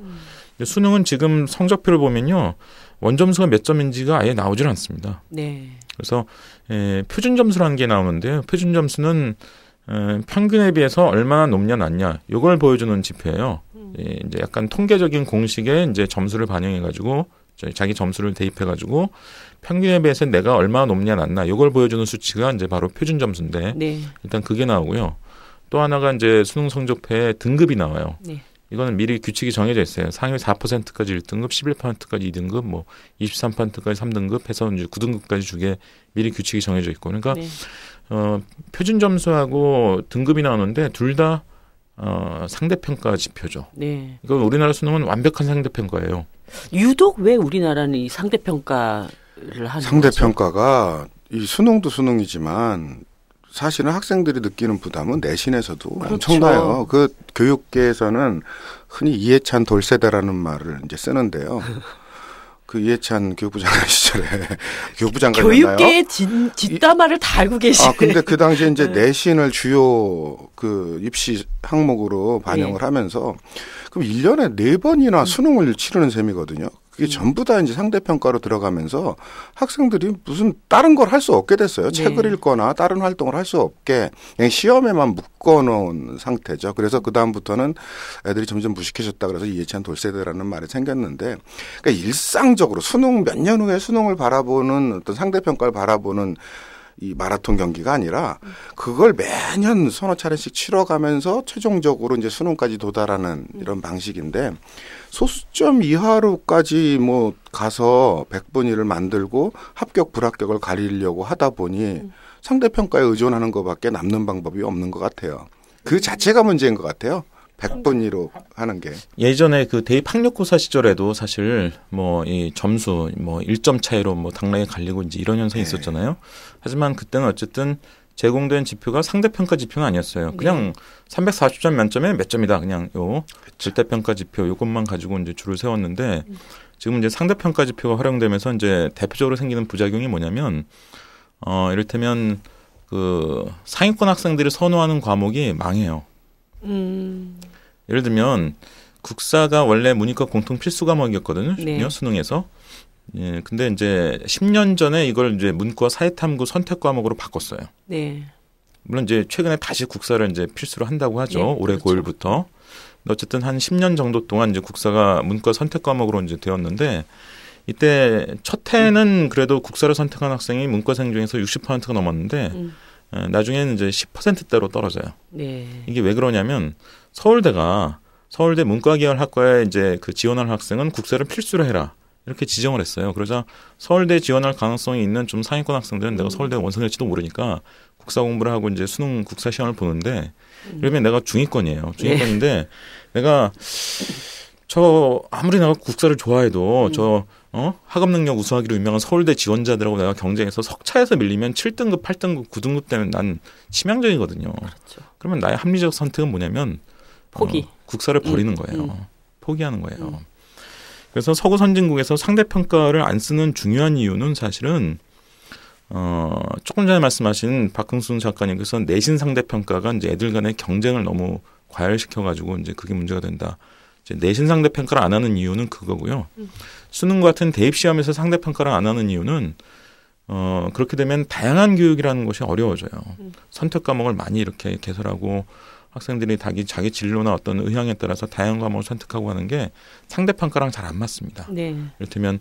[SPEAKER 3] 수능은 지금 성적표를 보면요. 원점수가 몇 점인지가 아예 나오질 않습니다.
[SPEAKER 1] 네.
[SPEAKER 3] 그래서 표준점수라는 게 나오는데요. 표준점수는 평균에 비해서 얼마나 높냐 낮냐 이걸 보여주는 지표예요. 이제 약간 통계적인 공식에 이제 점수를 반영해가지고 자기 점수를 대입해가지고 평균에 비해서 내가 얼마나 높냐 낮나 이걸 보여주는 수치가 이제 바로 표준점수인데
[SPEAKER 1] 네.
[SPEAKER 3] 일단 그게 나오고요. 또 하나가 이제 수능 성적표에 등급이 나와요.
[SPEAKER 1] 네.
[SPEAKER 3] 이거는 미리 규칙이 정해져 있어요. 상위 4%까지 1등급, 11%까지 2등급, 뭐 23%까지 3등급 해서 이제 9등급까지 주게 미리 규칙이 정해져 있고, 그러니까
[SPEAKER 1] 네.
[SPEAKER 3] 표준 점수하고 등급이 나오는데 둘 다 상대평가 지표죠.
[SPEAKER 1] 네.
[SPEAKER 3] 이건 우리나라 수능은 완벽한 상대평가예요.
[SPEAKER 1] 유독 왜 우리나라는 이 상대평가를 하는
[SPEAKER 2] 상대평가가 이 수능도 수능이지만 사실은 학생들이 느끼는 부담은 내신에서도
[SPEAKER 1] 그렇죠.
[SPEAKER 2] 엄청나요. 그 교육계에서는 흔히 이해찬 돌세대라는 말을 이제 쓰는데요. 그 이해찬 교육부 장관 시절에 교육부 장관이었나요?
[SPEAKER 1] 교육계의 뒷담화를 다 알고 계시네.
[SPEAKER 2] 근데 그 당시에 이제 내신을 주요 그 입시 항목으로 반영을 하면서 그럼 1년에 4번이나 수능을 치르는 셈이거든요. 그게 전부 다 이제 상대평가로 들어가면서 학생들이 무슨 다른 걸 할 수 없게 됐어요. 책을 읽거나 다른 활동을 할 수 없게 그냥 시험에만 묶어놓은 상태죠. 그래서 그다음부터는 애들이 점점 무식해졌다 그래서 이해찬 돌세대라는 말이 생겼는데 그러니까 일상적으로 수능 몇 년 후에 수능을 바라보는 어떤 상대평가를 바라보는 이 마라톤 경기가 아니라 그걸 매년 서너 차례씩 치러가면서 최종적으로 이제 수능까지 도달하는 이런 방식인데 소수점 이하로까지 뭐 가서 100분위를 만들고 합격 불합격을 가리려고 하다 보니 상대평가에 의존하는 것밖에 남는 방법이 없는 것 같아요. 그 자체가 문제인 것 같아요. 100분위로 하는 게.
[SPEAKER 3] 예전에 그 대입 학력고사 시절에도 사실 뭐 이 점수 뭐 1점 차이로 뭐 당락에 갈리고 이제 이런 현상이 있었잖아요. 하지만 그때는 어쨌든 제공된 지표가 상대평가 지표는 아니었어요. 그냥 340점 만점에 몇 점이다. 그냥 요 절대평가 지표 요것만 가지고 이제 줄을 세웠는데 지금 이제 상대평가 지표가 활용되면서 이제 대표적으로 생기는 부작용이 뭐냐면 이를테면 그 상위권 학생들이 선호하는 과목이 망해요. 예를 들면 국사가 원래 문이과 공통 필수 과목이었거든요.
[SPEAKER 1] 네.
[SPEAKER 3] 수능에서. 예, 근데 이제 10년 전에 이걸 이제 문과 사회탐구 선택 과목으로 바꿨어요.
[SPEAKER 1] 네.
[SPEAKER 3] 물론 이제 최근에 다시 국사를 이제 필수로 한다고 하죠.
[SPEAKER 1] 네,
[SPEAKER 3] 올해
[SPEAKER 1] 그렇죠.
[SPEAKER 3] 9월부터. 어쨌든 한 10년 정도 동안 이제 국사가 문과 선택 과목으로 이제 되었는데 이때 첫 해는 그래도 국사를 선택한 학생이 문과생 중에서 60%가 넘었는데 나중에는 이제 10%대로 떨어져요.
[SPEAKER 1] 네.
[SPEAKER 3] 이게 왜 그러냐면 서울대 문과계열학과에 이제 그 지원할 학생은 국사를 필수로 해라. 이렇게 지정을 했어요. 그러자 서울대 지원할 가능성이 있는 좀 상위권 학생들은 내가 서울대 원서낼지도 모르니까 국사 공부를 하고 이제 수능 국사 시험을 보는데 이러면 내가 중위권이에요. 중위권인데 내가 아무리 내가 국사를 좋아해도 학업 능력 우수하기로 유명한 서울대 지원자들하고 내가 경쟁해서 석차에서 밀리면 7등급, 8등급, 9등급 되면 난 치명적이거든요.
[SPEAKER 1] 그렇죠.
[SPEAKER 3] 그러면 나의 합리적 선택은 뭐냐면
[SPEAKER 1] 포기.
[SPEAKER 3] 국사를 버리는 거예요. 포기하는 거예요. 그래서 서구 선진국에서 상대평가를 안 쓰는 중요한 이유는 사실은 조금 전에 말씀하신 박흥순 작가님께서 내신 상대평가가 이제 애들 간의 경쟁을 너무 과열시켜가지고 이제 그게 문제가 된다. 이제 내신 상대평가를 안 하는 이유는 그거고요. 수능 같은 대입 시험에서 상대평가를 안 하는 이유는 그렇게 되면 다양한 교육이라는 것이 어려워져요. 선택 과목을 많이 이렇게 개설하고 학생들이 자기 진로나 어떤 의향에 따라서 다양한 과목을 선택하고 하는 게 상대평가랑 잘 안 맞습니다.
[SPEAKER 1] 네.
[SPEAKER 3] 이를테면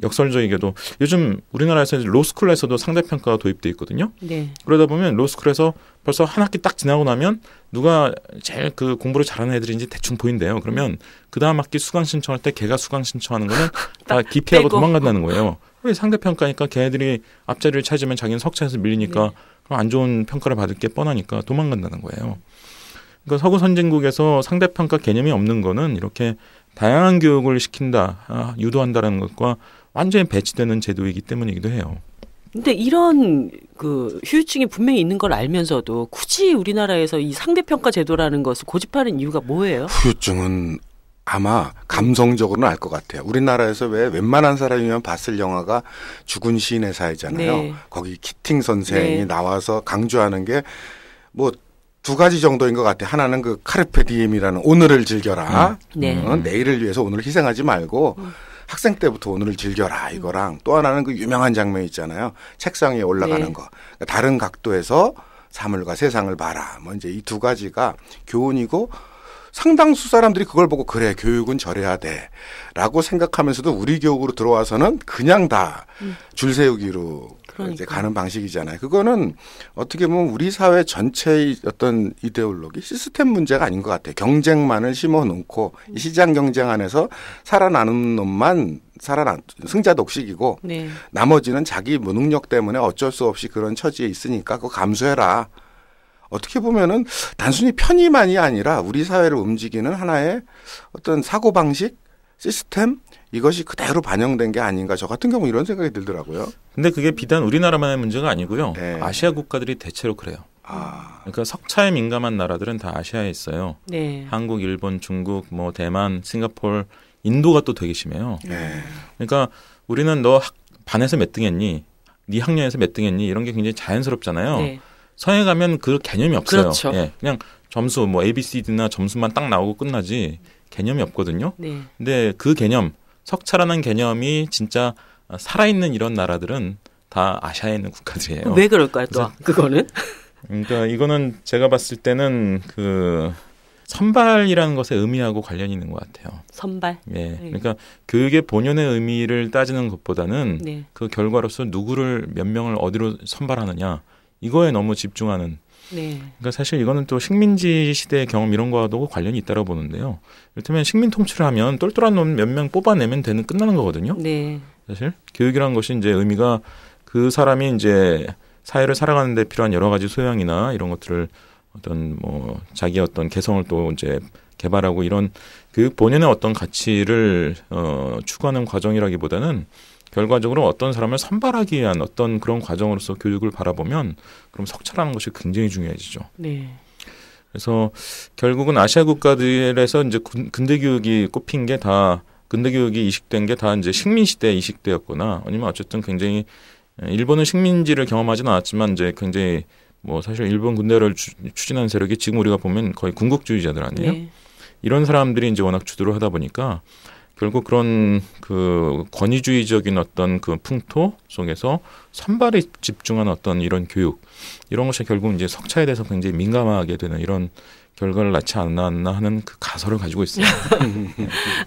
[SPEAKER 3] 역설적이게도 요즘 우리나라에서 로스쿨에서도 상대평가가 도입돼 있거든요.
[SPEAKER 1] 네.
[SPEAKER 3] 그러다 보면 로스쿨에서 벌써 한 학기 딱 지나고 나면 누가 제일 그 공부를 잘하는 애들인지 대충 보인대요. 그러면 그 다음 학기 수강 신청할 때 걔가 수강 신청하는 거는 다 기피하고 도망간다는 거예요. 왜 상대평가니까 걔네들이 앞자리를 찾으면 자기는 석차에서 밀리니까 그럼 안 좋은 평가를 받을 게 뻔하니까 도망간다는 거예요. 그러니까 서구 선진국에서 상대평가 개념이 없는 거는 이렇게 다양한 교육을 시킨다, 유도한다는 것과 완전히 배치되는 제도이기 때문이기도 해요.
[SPEAKER 1] 근데 이런 그 후유증이 분명히 있는 걸 알면서도 굳이 우리나라에서 이 상대평가 제도라는 것을 고집하는 이유가 뭐예요?
[SPEAKER 2] 후유증은 아마 감성적으로는 알 것 같아요. 우리나라에서 왜 웬만한 사람이면 봤을 영화가 죽은 시인의 사회잖아요.
[SPEAKER 1] 네.
[SPEAKER 2] 거기 키팅 선생이
[SPEAKER 1] 네.
[SPEAKER 2] 나와서 강조하는 게 뭐 2가지 정도인 것 같아요. 하나는 그 카르페 디엠이라는 오늘을 즐겨라.
[SPEAKER 1] 네.
[SPEAKER 2] 내일을 위해서 오늘을 희생하지 말고 학생 때부터 오늘을 즐겨라 이거랑 또 하나는 그 유명한 장면 있잖아요. 책상 위에 올라가는
[SPEAKER 1] 네.
[SPEAKER 2] 거. 그러니까 다른 각도에서 사물과 세상을 봐라. 뭐 이제 이 2가지가 교훈이고 상당수 사람들이 그걸 보고 그래 교육은 저래야 돼라고 생각하면서도 우리 교육으로 들어와서는 그냥 다 줄 세우기로 이제 가는 방식이잖아요. 그거는 어떻게 보면 우리 사회 전체의 어떤 이데올로기 시스템 문제가 아닌 것 같아요. 경쟁만을 심어놓고 이 시장 경쟁 안에서 살아나는 놈만 승자 독식이고
[SPEAKER 1] 네.
[SPEAKER 2] 나머지는 자기 무능력 때문에 어쩔 수 없이 그런 처지에 있으니까 그거 감수해라. 어떻게 보면은 단순히 편의만이 아니라 우리 사회를 움직이는 하나의 어떤 사고방식, 시스템 이것이 그대로 반영된 게 아닌가 저 같은 경우 이런 생각이 들더라고요.
[SPEAKER 3] 근데 그게 비단 우리나라만의 문제가 아니고요.
[SPEAKER 2] 네.
[SPEAKER 3] 아시아 국가들이 대체로 그래요. 그러니까 석차에 민감한 나라들은 다 아시아에 있어요.
[SPEAKER 1] 네.
[SPEAKER 3] 한국, 일본, 중국, 뭐 대만, 싱가포르, 인도가 또 되게 심해요.
[SPEAKER 2] 네.
[SPEAKER 3] 그러니까 우리는 너 반에서 몇 등 했니? 네 학년에서 몇 등 했니? 이런 게 굉장히 자연스럽잖아요.
[SPEAKER 1] 네.
[SPEAKER 3] 서해 가면 그 개념이 없어요.
[SPEAKER 1] 그렇죠.
[SPEAKER 3] 예, 그냥 점수 뭐 ABCD나 점수만 딱 나오고 끝나지 개념이 없거든요.
[SPEAKER 1] 네.
[SPEAKER 3] 근데 그 개념, 석차라는 개념이 진짜 살아있는 이런 나라들은 다 아시아에 있는 국가들이에요.
[SPEAKER 1] 왜 그럴까요, 또? 그거는?
[SPEAKER 3] 그러니까 이거는 제가 봤을 때는 그 선발이라는 것의 의미하고 관련이 있는 것 같아요.
[SPEAKER 1] 선발?
[SPEAKER 3] 예.
[SPEAKER 1] 네.
[SPEAKER 3] 그러니까 교육의 본연의 의미를 따지는 것보다는
[SPEAKER 1] 네.
[SPEAKER 3] 그 결과로서 누구를 몇 명을 어디로 선발하느냐 이거에 너무 집중하는.
[SPEAKER 1] 네.
[SPEAKER 3] 그러니까 사실 이거는 또 식민지 시대의 경험 이런 거와도 관련이 있다고 보는데요. 이를테면 식민 통치를 하면 똘똘한 놈 몇 명 뽑아내면 끝나는 거거든요.
[SPEAKER 1] 네.
[SPEAKER 3] 사실 교육이라는 것이 이제 의미가 그 사람이 이제 사회를 살아가는 데 필요한 여러 가지 소양이나 이런 것들을 어떤 뭐 자기의 어떤 개성을 또 이제 개발하고 이런 교육 본연의 어떤 가치를 추구하는 과정이라기보다는 결과적으로 어떤 사람을 선발하기 위한 어떤 그런 과정으로서 교육을 바라보면 그럼 석차라는 것이 굉장히 중요해지죠.
[SPEAKER 1] 네.
[SPEAKER 3] 그래서 결국은 아시아 국가들에서 이제 근대 교육이 꼽힌 게 다 근대 교육이 이식된 게 다 이제 식민 시대 이식되었거나 아니면 어쨌든 굉장히 일본은 식민지를 경험하지는 않았지만 이제 굉장히 뭐 사실 일본 군대를 추진하는 세력이 지금 우리가 보면 거의 군국주의자들 아니에요?
[SPEAKER 1] 네.
[SPEAKER 3] 이런 사람들이 이제 워낙 주도를 하다 보니까 결국 그런 그 권위주의적인 어떤 그 풍토 속에서 선발에 집중한 어떤 이런 교육 이런 것이 결국 이제 석차에 대해서 굉장히 민감하게 되는 이런 결과를 낳지 않았나 하는 그 가설을 가지고 있어요.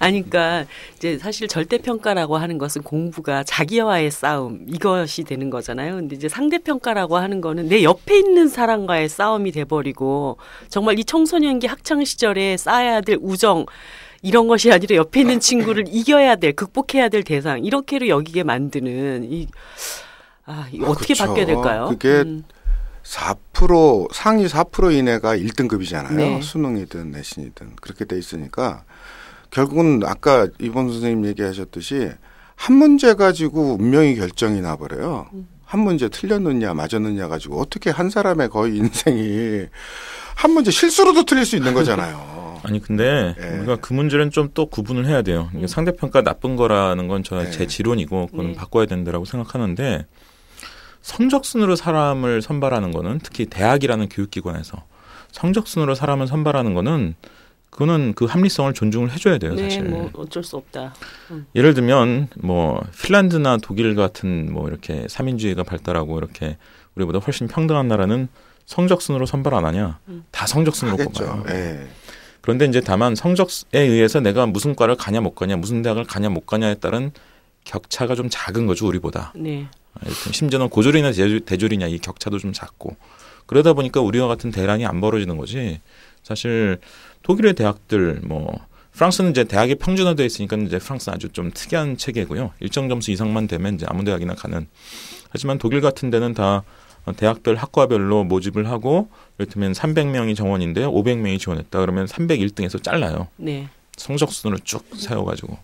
[SPEAKER 1] 아니, 그러니까 이제 사실 절대평가라고 하는 것은 공부가 자기와의 싸움 이것이 되는 거잖아요. 근데 이제 상대평가라고 하는 거는 내 옆에 있는 사람과의 싸움이 돼버리고 정말 이 청소년기 학창 시절에 쌓아야 될 우정 이런 것이 아니라 옆에 있는 친구를 이겨야 될, 극복해야 될 대상 이렇게로 여기게 만드는 이거 어떻게
[SPEAKER 2] 그렇죠.
[SPEAKER 1] 바뀌어야 될까요?
[SPEAKER 2] 그게 4% 상위 4% 이내가 1등급이잖아요.
[SPEAKER 1] 네.
[SPEAKER 2] 수능이든 내신이든 그렇게 돼 있으니까 결국은 아까 이번 선생님 얘기하셨듯이 한 문제 가지고 운명이 결정이 나버려요. 한 문제 틀렸느냐 맞았느냐 가지고 어떻게 한 사람의 거의 인생이 한 문제 실수로도 틀릴 수 있는 거잖아요.
[SPEAKER 3] 아니 근데
[SPEAKER 2] 네.
[SPEAKER 3] 우리가 그 문제는 좀 또 구분을 해야 돼요. 이게 상대평가 나쁜 거라는 건 제 지론이고 그건
[SPEAKER 1] 네.
[SPEAKER 3] 바꿔야 된다라고 생각하는데 성적순으로 사람을 선발하는 거는 특히 대학이라는 교육기관에서 성적순으로 사람을 선발하는 거는 그거는 그 합리성을 존중을 해줘야 돼요. 사실.
[SPEAKER 1] 네, 뭐 어쩔 수 없다.
[SPEAKER 3] 예를 들면 뭐 핀란드나 독일 같은 뭐 이렇게 삼인주의가 발달하고 이렇게 우리보다 훨씬 평등한 나라는 성적순으로 선발 안 하냐? 다 성적순으로
[SPEAKER 2] 하겠죠.
[SPEAKER 3] 뽑아요.
[SPEAKER 2] 네.
[SPEAKER 3] 그런데 이제 다만 성적에 의해서 내가 무슨 과를 가냐 못 가냐, 무슨 대학을 가냐 못 가냐에 따른 격차가 좀 작은 거죠, 우리보다.
[SPEAKER 1] 네.
[SPEAKER 3] 심지어는 고졸이나 대졸이냐 이 격차도 좀 작고 그러다 보니까 우리와 같은 대란이 안 벌어지는 거지. 사실 독일의 대학들 뭐 프랑스는 이제 대학이 평준화되어 있으니까 이제 프랑스는 아주 좀 특이한 체계고요. 일정 점수 이상만 되면 이제 아무 대학이나 가는. 하지만 독일 같은 데는 다 대학별 학과별로 모집을 하고 이를테면 300명이 정원인데 500명이 지원했다 그러면 301등에서 잘라요.
[SPEAKER 1] 네.
[SPEAKER 3] 성적 순으로 쭉 세워가지고.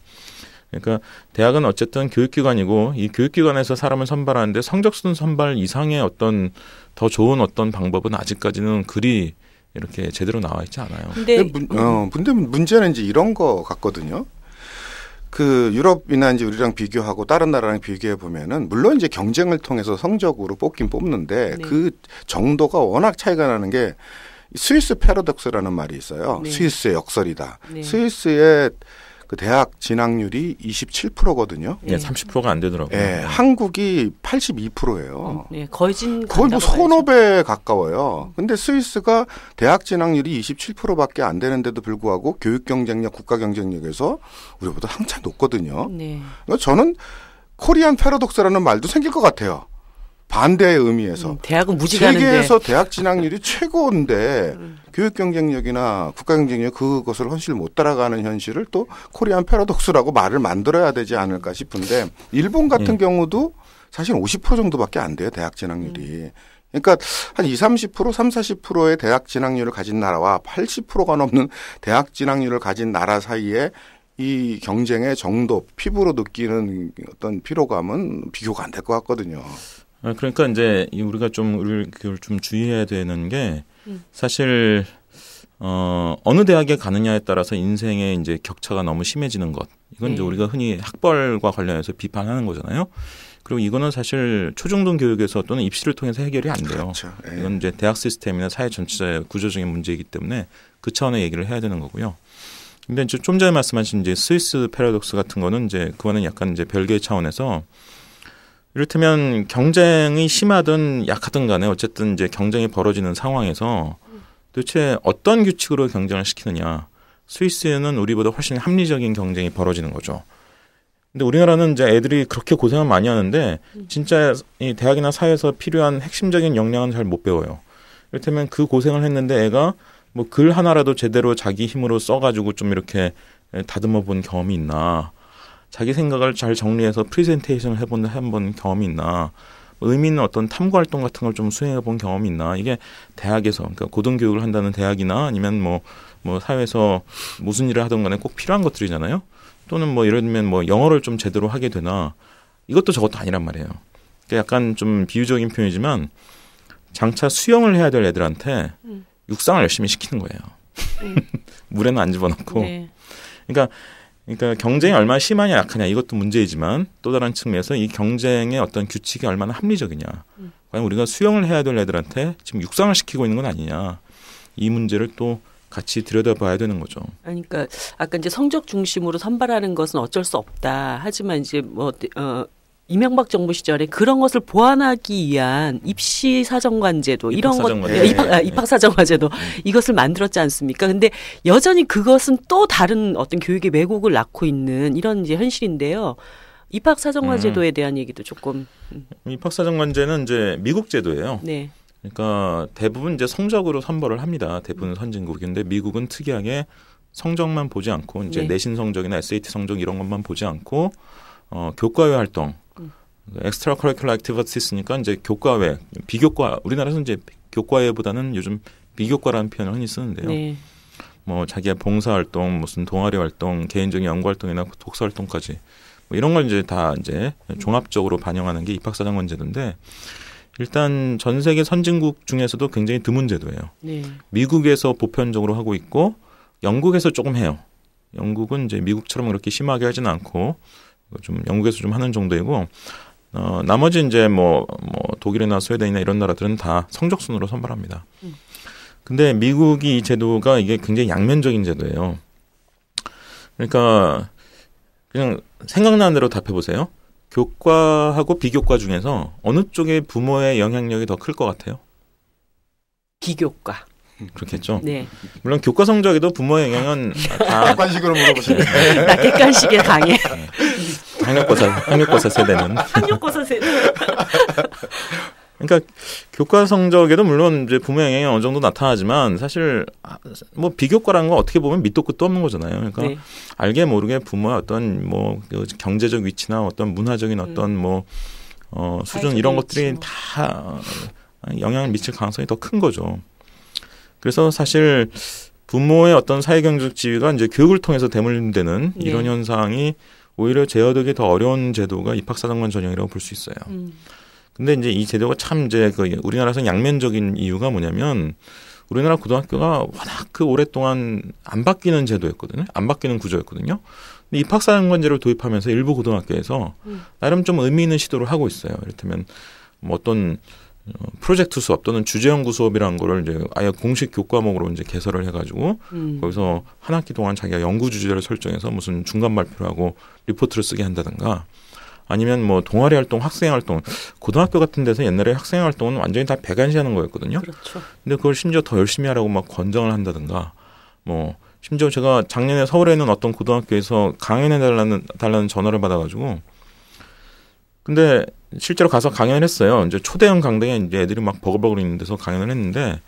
[SPEAKER 3] 그러니까 대학은 어쨌든 교육기관이고 이 교육기관에서 사람을 선발하는데 성적순 선발 이상의 어떤 더 좋은 어떤 방법은 아직까지는 그리 이렇게 제대로 나와 있지 않아요.
[SPEAKER 1] 근데
[SPEAKER 2] 문제는 이제 이런 거 같거든요. 그 유럽이나 이제 우리랑 비교하고 다른 나라랑 비교해 보면은 물론 이제 경쟁을 통해서 성적으로 뽑긴 뽑는데
[SPEAKER 1] 네.
[SPEAKER 2] 그 정도가 워낙 차이가 나는 게 스위스 패러독스라는 말이 있어요.
[SPEAKER 1] 네.
[SPEAKER 2] 스위스의 역설이다.
[SPEAKER 1] 네.
[SPEAKER 2] 스위스의 그 대학 진학률이 27%거든요.
[SPEAKER 3] 네, 30%가 안 되더라고요.
[SPEAKER 2] 예, 한국이 82%예요.
[SPEAKER 1] 네, 거의
[SPEAKER 2] 뭐 서너 배 가까워요. 근데 스위스가 대학 진학률이 27%밖에 안 되는데도 불구하고 교육 경쟁력, 국가 경쟁력에서 우리보다 한참 높거든요.
[SPEAKER 1] 네.
[SPEAKER 2] 그러니까 저는 코리안 패러독스라는 말도 생길 것 같아요. 반대의 의미에서.
[SPEAKER 1] 대학은 무지가는데.
[SPEAKER 2] 세계에서 대학 진학률이 최고인데 교육 경쟁력이나 국가 경쟁력 그것을 현실 못 따라가는 현실을 또 코리안 패러독스라고 말을 만들어야 되지 않을까 싶은데 일본 같은 경우도 사실 50% 정도밖에 안 돼요. 대학 진학률이. 그러니까 한 20, 30%, 30, 40%의 대학 진학률을 가진 나라와 80%가 넘는 대학 진학률을 가진 나라 사이에 이 경쟁의 정도, 피부로 느끼는 어떤 피로감은 비교가 안 될 것 같거든요.
[SPEAKER 3] 그러니까 이제 우리가 좀 주의해야 되는 게 사실 어느 대학에 가느냐에 따라서 인생의 이제 격차가 너무 심해지는 것. 이건 이제 우리가 흔히 학벌과 관련해서 비판하는 거잖아요. 그리고 이거는 사실 초중등 교육에서 또는 입시를 통해서 해결이 안 돼요.
[SPEAKER 2] 그렇죠.
[SPEAKER 3] 이건 이제 대학 시스템이나 사회 전체의 구조적인 문제이기 때문에 그 차원의 얘기를 해야 되는 거고요. 근데 이제 좀 전에 말씀하신 이제 스위스 패러독스 같은 거는 이제 그거는 약간 이제 별개의 차원에서 이를테면 경쟁이 심하든 약하든 간에 어쨌든 이제 경쟁이 벌어지는 상황에서 도대체 어떤 규칙으로 경쟁을 시키느냐. 스위스에는 우리보다 훨씬 합리적인 경쟁이 벌어지는 거죠. 근데 우리나라는 이제 애들이 그렇게 고생을 많이 하는데 진짜 이 대학이나 사회에서 필요한 핵심적인 역량은 잘 못 배워요. 이를테면 그 고생을 했는데 애가 뭐 글 하나라도 제대로 자기 힘으로 써가지고 좀 이렇게 다듬어 본 경험이 있나. 자기 생각을 잘 정리해서 프레젠테이션을 해본 경험이 있나. 의미 있는 어떤 탐구 활동 같은 걸 좀 수행해 본 경험이 있나. 이게 대학에서, 그러니까 고등교육을 한다는 대학이나 아니면 뭐 사회에서 무슨 일을 하든 간에 꼭 필요한 것들이잖아요. 또는 뭐 예를 들면 뭐 영어를 좀 제대로 하게 되나. 이것도 저것도 아니란 말이에요. 그러니까 약간 좀 비유적인 표현이지만 장차 수영을 해야 될 애들한테 육상을 열심히 시키는 거예요. 물에는 안 집어넣고.
[SPEAKER 1] 네.
[SPEAKER 3] 그러니까 경쟁이 얼마나 심하냐 약하냐 이것도 문제이지만 또 다른 측면에서 이 경쟁의 어떤 규칙이 얼마나 합리적이냐. 과연 우리가 수영을 해야 될 애들한테 지금 육상을 시키고 있는 건 아니냐. 이 문제를 또 같이 들여다봐야 되는 거죠.
[SPEAKER 1] 그러니까 아까 이제 성적 중심으로 선발하는 것은 어쩔 수 없다. 하지만 이제 이명박 정부 시절에 그런 것을 보완하기 위한 입시 사정관제도 이런 것, 입학 사정관제도 이것을 만들었지 않습니까? 근데 여전히 그것은 또 다른 어떤 교육의 왜곡을 낳고 있는 이런 이제 현실인데요. 입학 사정관제도에 대한 얘기도 조금.
[SPEAKER 3] 입학 사정관제는 이제 미국 제도예요.
[SPEAKER 1] 네.
[SPEAKER 3] 그러니까 대부분 이제 성적으로 선발을 합니다. 대부분 선진국인데 미국은 특이하게 성적만 보지 않고 이제 내신 성적이나 SAT 성적 이런 것만 보지 않고 교과외 활동 엑스트라 커리큘러 액티비티스니까 이제 교과외, 비교과, 우리나라에서는 이제 교과외보다는 요즘 비교과라는 표현을 흔히 쓰는데요.
[SPEAKER 1] 네.
[SPEAKER 3] 뭐 자기의 봉사활동, 무슨 동아리 활동, 개인적인 연구활동이나 독서활동까지 뭐 이런 걸 이제 다 이제 종합적으로 반영하는 게 입학사정관제도인데 일단 전 세계 선진국 중에서도 굉장히 드문 제도예요.
[SPEAKER 1] 네.
[SPEAKER 3] 미국에서 보편적으로 하고 있고 영국에서 조금 해요. 영국은 이제 미국처럼 그렇게 심하게 하지는 않고 좀 영국에서 좀 하는 정도이고 나머지 이제 뭐 독일이나 스웨덴이나 이런 나라들은 다 성적순으로 선발합니다. 근데 미국이 이 제도가 이게 굉장히 양면적인 제도예요. 그러니까 그냥 생각나는 대로 답해 보세요. 교과하고 비교과 중에서 어느 쪽에 부모의 영향력이 더 클 것 같아요?
[SPEAKER 1] 비교과.
[SPEAKER 3] 그렇겠죠.
[SPEAKER 1] 네.
[SPEAKER 3] 물론 교과 성적에도 부모의 영향은 다
[SPEAKER 2] 객관식으로 물어보시네.
[SPEAKER 1] 나 객관식에 강해.
[SPEAKER 3] 학력고사 세대는.
[SPEAKER 1] 학력고사 세대.
[SPEAKER 3] 그러니까 교과 성적에도 물론 이제 부모의 영향이 어느 정도 나타나지만 사실 뭐 비교과라는 건 어떻게 보면 밑도 끝도 없는 거잖아요. 그러니까
[SPEAKER 1] 네.
[SPEAKER 3] 알게 모르게 부모의 어떤 뭐 경제적 위치나 어떤 문화적인 어떤 뭐 수준 이런 것들이 다 영향을 미칠 가능성이 더 큰 거죠. 그래서 사실 부모의 어떤 사회경제적 지위가 이제 교육을 통해서 대물림되는 이런 현상이 오히려 제어되기 더 어려운 제도가 입학사정관 전형이라고 볼 수 있어요. 근데 이제 이 제도가 참 이제 우리나라에서 양면적인 이유가 뭐냐면 우리나라 고등학교가 워낙 그 오랫동안 안 바뀌는 제도였거든요. 안 바뀌는 구조였거든요. 근데 입학사정관제를 도입하면서 일부 고등학교에서 나름 좀 의미 있는 시도를 하고 있어요. 이를테면 뭐 어떤 프로젝트 수업 또는 주제 연구 수업이라는 거를 이제 아예 공식 교과목으로 이제 개설을 해가지고 거기서 한 학기 동안 자기가 연구 주제를 설정해서 무슨 중간 발표를 하고 리포트를 쓰게 한다든가 아니면 뭐 동아리 활동, 학생 활동 고등학교 같은 데서 옛날에 학생 활동은 완전히 다 배관시하는 거였거든요.
[SPEAKER 1] 그렇죠.
[SPEAKER 3] 근데 그걸 심지어 더 열심히 하라고 막 권장을 한다든가 뭐 심지어 제가 작년에 서울에 있는 어떤 고등학교에서 강연해 달라는 전화를 받아가지고 근데 실제로 가서 강연을 했어요. 이제 초대형 강당에 이제 애들이 막 버글버글 있는 데서 강연을 했는데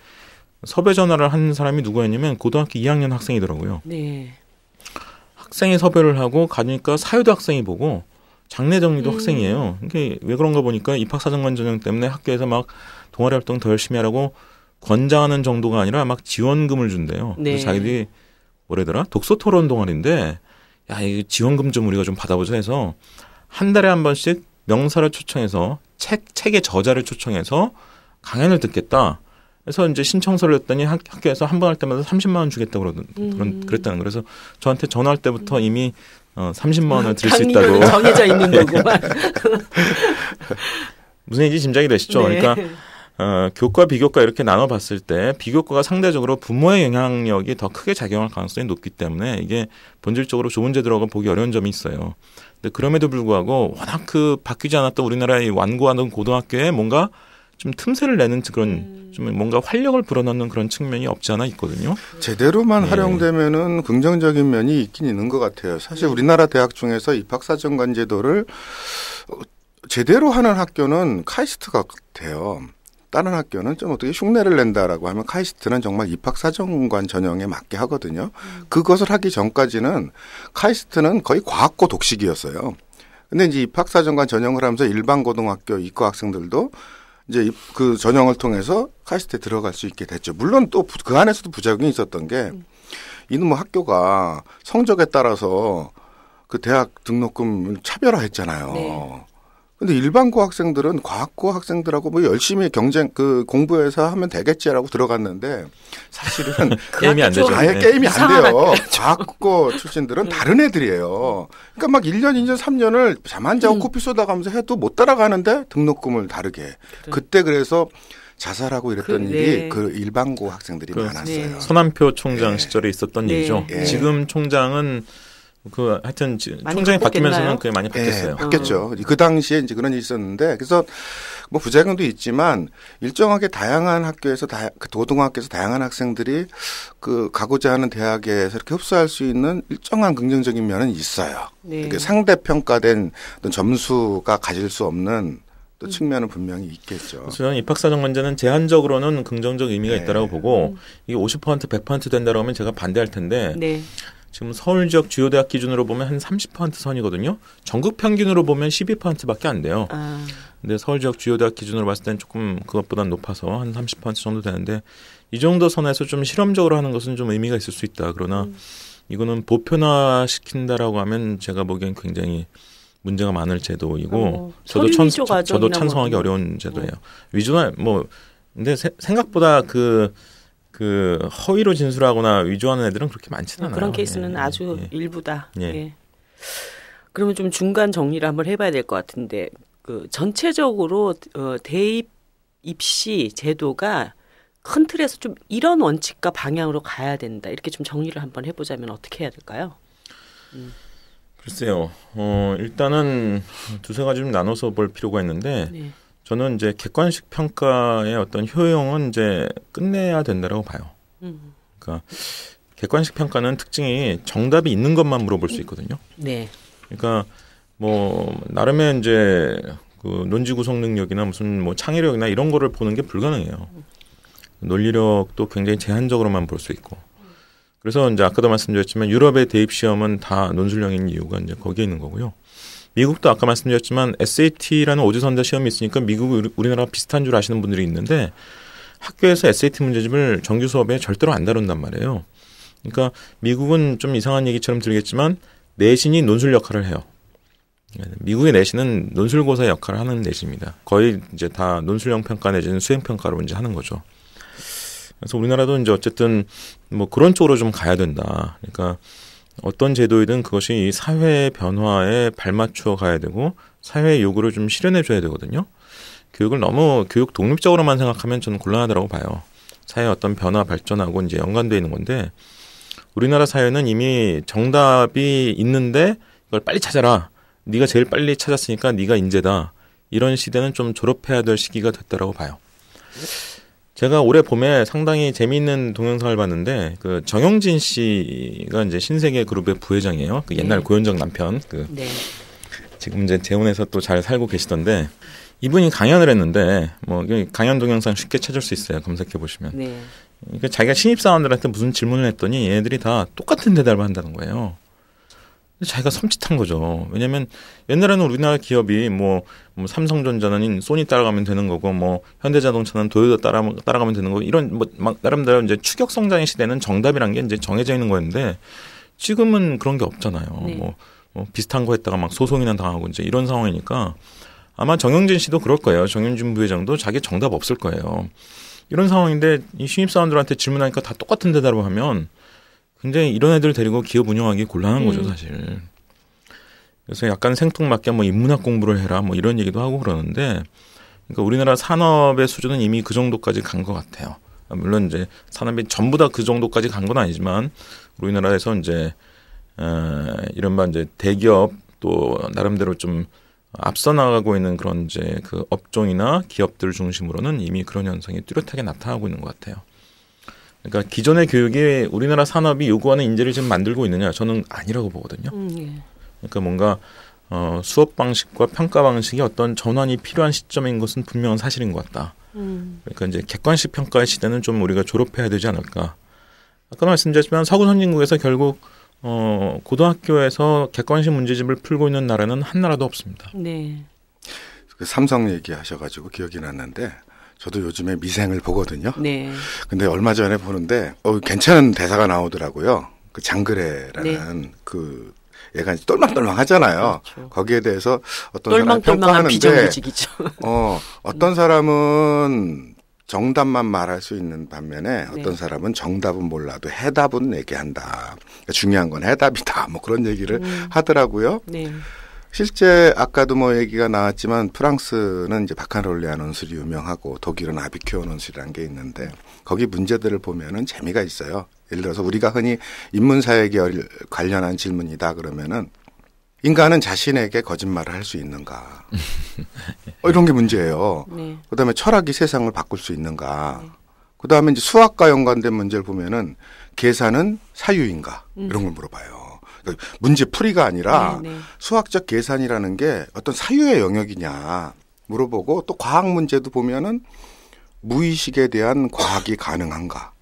[SPEAKER 3] 섭외 전화를 한 사람이 누구였냐면 고등학교 2학년 학생이더라고요.
[SPEAKER 1] 네.
[SPEAKER 3] 학생이 섭외를 하고 가니까 사회도 학생이 보고 장례 정리도 학생이에요. 이게 왜 그런가 보니까 입학사정관 전형 때문에 학교에서 막 동아리 활동 더 열심히 하라고 권장하는 정도가 아니라 막 지원금을 준대요.
[SPEAKER 1] 네.
[SPEAKER 3] 그래서 자기들이 뭐래더라? 독서 토론 동아리인데 야, 이 지원금 좀 우리가 좀 받아보자 해서 한 달에 한 번씩 명사를 초청해서 책의 저자를 초청해서 강연을 듣겠다. 그래서 이제 신청서를 냈더니 학교에서 한 번 할 때마다 30만 원 주겠다고 그랬다는. 그래서 저한테 전화할 때부터 이미 30만 원을 드릴 수 있다고.
[SPEAKER 1] 정해져 있는 거구만.
[SPEAKER 3] 무슨 얘기인지 짐작이 되시죠?
[SPEAKER 1] 네.
[SPEAKER 3] 그러니까 교과, 비교과 이렇게 나눠봤을 때 비교과가 상대적으로 부모의 영향력이 더 크게 작용할 가능성이 높기 때문에 이게 본질적으로 좋은 제도라고 보기 어려운 점이 있어요. 근데 그럼에도 불구하고 워낙 그 바뀌지 않았던 우리나라의 완고하던 고등학교에 뭔가 좀 틈새를 내는 그런 좀 뭔가 활력을 불어넣는 그런 측면이 없지 않아 있거든요.
[SPEAKER 2] 제대로만 활용되면은 긍정적인 면이 있긴 있는 것 같아요. 사실 우리나라 대학 중에서 입학사정관 제도를 제대로 하는 학교는 카이스트 같아요. 다른 학교는 좀 어떻게 흉내를 낸다라고 하면 카이스트는 정말 입학사정관 전형에 맞게 하거든요. 그것을 하기 전까지는 카이스트는 거의 과학고 독식이었어요. 근데 이제 입학사정관 전형을 하면서 일반 고등학교 이과 학생들도 이제 그 전형을 통해서 카이스트에 들어갈 수 있게 됐죠. 물론 또 그 안에서도 부작용이 있었던 게 이놈의 학교가 성적에 따라서 그 대학 등록금을 차별화했잖아요. 네. 근데 일반고 학생들은 과학고 학생들하고 뭐 열심히 공부해서 하면 되겠지라고 들어갔는데 사실은
[SPEAKER 3] 게임이 안 되죠.
[SPEAKER 2] 아예 게임이 안 돼요. 과학고 출신들은 다른 애들이에요. 그러니까 막 1년, 2년, 3년을 잠 안 자고 코피 쏟아가면서 해도 못 따라가는데 등록금을 다르게. 그래. 그때 그래서 자살하고 이랬던 일이 그 일반고 학생들이 많았어요. 네.
[SPEAKER 3] 서남표 총장 시절에 있었던 일이죠. 지금 총장은 하여튼 총장이 바뀌면서는 그게 많이 바뀌었어요.
[SPEAKER 2] 네, 바뀌었죠. 그 당시에 이제 그런 일이 있었는데 그래서 뭐 부작용도 있지만 일정하게 다양한 학교에서 고등학교에서 다양한 학생들이 그 가고자 하는 대학에서 이렇게 흡수할 수 있는 일정한 긍정적인 면은 있어요. 네. 상대 평가된 어떤 점수가 가질 수 없는 또 측면은 분명히 있겠죠.
[SPEAKER 3] 그래서 저는 입학사정관제는 제한적으로는 긍정적 의미가 있다라고 보고 이게 50% 100% 된다고 하면 제가 반대할 텐데. 네. 지금 서울 지역 주요 대학 기준으로 보면 한 30% 선이거든요. 전국 평균으로 보면 12%밖에 안 돼요. 근데 서울 지역 주요 대학 기준으로 봤을 때는 조금 그것보다 높아서 한 30% 정도 되는데 이 정도 선에서 좀 실험적으로 하는 것은 좀 의미가 있을 수 있다. 그러나 이거는 보편화시킨다라고 하면 제가 보기엔 굉장히 문제가 많을 제도이고 저도 찬성하기 어려운 제도예요. 위조나 근데 생각보다 그 허위로 진술하거나 위조하는 애들은 그렇게 많지는 않아요.
[SPEAKER 1] 그런 케이스는 아주 일부다. 예. 그러면 좀 중간 정리를 한번 해봐야 될 것 같은데 전체적으로 대입 입시 제도가 큰 틀에서 좀 이런 원칙과 방향으로 가야 된다. 이렇게 좀 정리를 한번 해보자면 어떻게 해야 될까요?
[SPEAKER 3] 글쎄요. 일단은 두세 가지 좀 나눠서 볼 필요가 있는데 저는 이제 객관식 평가의 어떤 효용은 이제 끝내야 된다라고 봐요. 그러니까 객관식 평가는 특징이 정답이 있는 것만 물어볼 수 있거든요. 네. 그러니까 나름의 이제 그 논지 구성 능력이나 무슨 창의력이나 이런 거를 보는 게 불가능해요. 논리력도 굉장히 제한적으로만 볼 수 있고. 그래서 이제 아까도 말씀드렸지만 유럽의 대입 시험은 다 논술형인 이유가 이제 거기에 있는 거고요. 미국도 아까 말씀드렸지만 SAT라는 오지선다 시험이 있으니까 미국 우리나라 비슷한 줄 아시는 분들이 있는데 학교에서 SAT 문제집을 정규 수업에 절대로 안 다룬단 말이에요. 그러니까 미국은 좀 이상한 얘기처럼 들리겠지만 내신이 논술 역할을 해요. 미국의 내신은 논술고사 역할을 하는 내신입니다. 거의 이제 다 논술형 평가 내지는 수행 평가로 이제 하는 거죠. 그래서 우리나라도 이제 어쨌든 뭐 그런 쪽으로 좀 가야 된다. 그러니까 어떤 제도이든 그것이 사회 변화에 발맞추어 가야 되고 사회의 요구를 좀 실현해 줘야 되거든요. 교육을 너무 교육 독립적으로만 생각하면 저는 곤란하다고 봐요. 사회의 어떤 변화 발전하고 이제 연관되어 있는 건데 우리나라 사회는 이미 정답이 있는데 이걸 빨리 찾아라. 네가 제일 빨리 찾았으니까 네가 인재다. 이런 시대는 좀 졸업해야 될 시기가 됐다라고 봐요. 제가 올해 봄에 상당히 재미있는 동영상을 봤는데 그 정영진 씨가 이제 신세계 그룹의 부회장이에요. 그 옛날 고현정 남편. 지금 이제 재혼해서 또 잘 살고 계시던데 이분이 강연을 했는데 뭐 강연 동영상 쉽게 찾을 수 있어요. 검색해 보시면. 네. 그러니까 자기가 신입사원들한테 무슨 질문을 했더니 얘네들이 다 똑같은 대답을 한다는 거예요. 자기가 섬찟한 거죠. 왜냐하면 옛날에는 우리나라 기업이 뭐 삼성전자는 소니 따라가면 되는 거고 뭐 현대자동차는 도요타 따라가면 되는 거고 이런 뭐 막 나름대로 이제 추격 성장의 시대는 정답이란 게 이제 정해져 있는 거였는데 지금은 그런 게 없잖아요. 네. 뭐 비슷한 거 했다가 막 소송이나 당하고 이제 이런 상황이니까 아마 정영진 씨도 그럴 거예요. 정영진 부회장도 자기 정답 없을 거예요. 이런 상황인데 이 신입사원들한테 질문하니까 다 똑같은 대답을 하면 굉장히 이런 애들 데리고 기업 운영하기 곤란한 거죠, 사실. 그래서 약간 생뚱맞게 뭐 인문학 공부를 해라 뭐 이런 얘기도 하고 그러는데 그러니까 우리나라 산업의 수준은 이미 그 정도까지 간 것 같아요. 물론 이제 산업이 전부 다 그 정도까지 간 건 아니지만 우리나라에서 이제 이른바 이제 대기업 또 나름대로 좀 앞서 나가고 있는 그런 이제 그 업종이나 기업들 중심으로는 이미 그런 현상이 뚜렷하게 나타나고 있는 것 같아요. 그러니까 기존의 교육이 우리나라 산업이 요구하는 인재를 지금 만들고 있느냐? 저는 아니라고 보거든요. 그러니까 뭔가 수업 방식과 평가 방식이 어떤 전환이 필요한 시점인 것은 분명한 사실인 것 같다. 그러니까 이제 객관식 평가의 시대는 좀 우리가 졸업해야 되지 않을까. 아까 말씀드렸지만 서구 선진국에서 결국 고등학교에서 객관식 문제집을 풀고 있는 나라는 한 나라도 없습니다.
[SPEAKER 1] 네.
[SPEAKER 2] 그 삼성 얘기하셔가지고 기억이 났는데 저도 요즘에 미생을 보거든요.
[SPEAKER 1] 네.
[SPEAKER 2] 근데 얼마 전에 보는데 괜찮은 대사가 나오더라고요. 그 장그래라는 네. 그 얘가 똘망똘망 하잖아요. 그렇죠. 거기에 대해서 어떤 사람이 평가하는데
[SPEAKER 1] 비정규직이죠.
[SPEAKER 2] 어떤 사람은 정답만 말할 수 있는 반면에 어떤 사람은 정답은 몰라도 해답은 얘기한다. 그러니까 중요한 건 해답이다. 뭐 그런 얘기를 하더라고요. 네. 실제 아까도 뭐 얘기가 나왔지만 프랑스는 이제 바카롤레 논술이 유명하고 독일은 아비큐어 논술이라는 게 있는데 거기 문제들을 보면은 재미가 있어요. 예를 들어서 우리가 흔히 인문사회계 관련한 질문이다 그러면은 인간은 자신에게 거짓말을 할 수 있는가? 이런 게 문제예요. 네. 그다음에 철학이 세상을 바꿀 수 있는가? 네. 그다음에 이제 수학과 연관된 문제를 보면은 계산은 사유인가? 이런 걸 물어봐요. 그러니까 문제 풀이가 아니라 수학적 계산이라는 게 어떤 사유의 영역이냐 물어보고 또 과학 문제도 보면은 무의식에 대한 과학이 가능한가?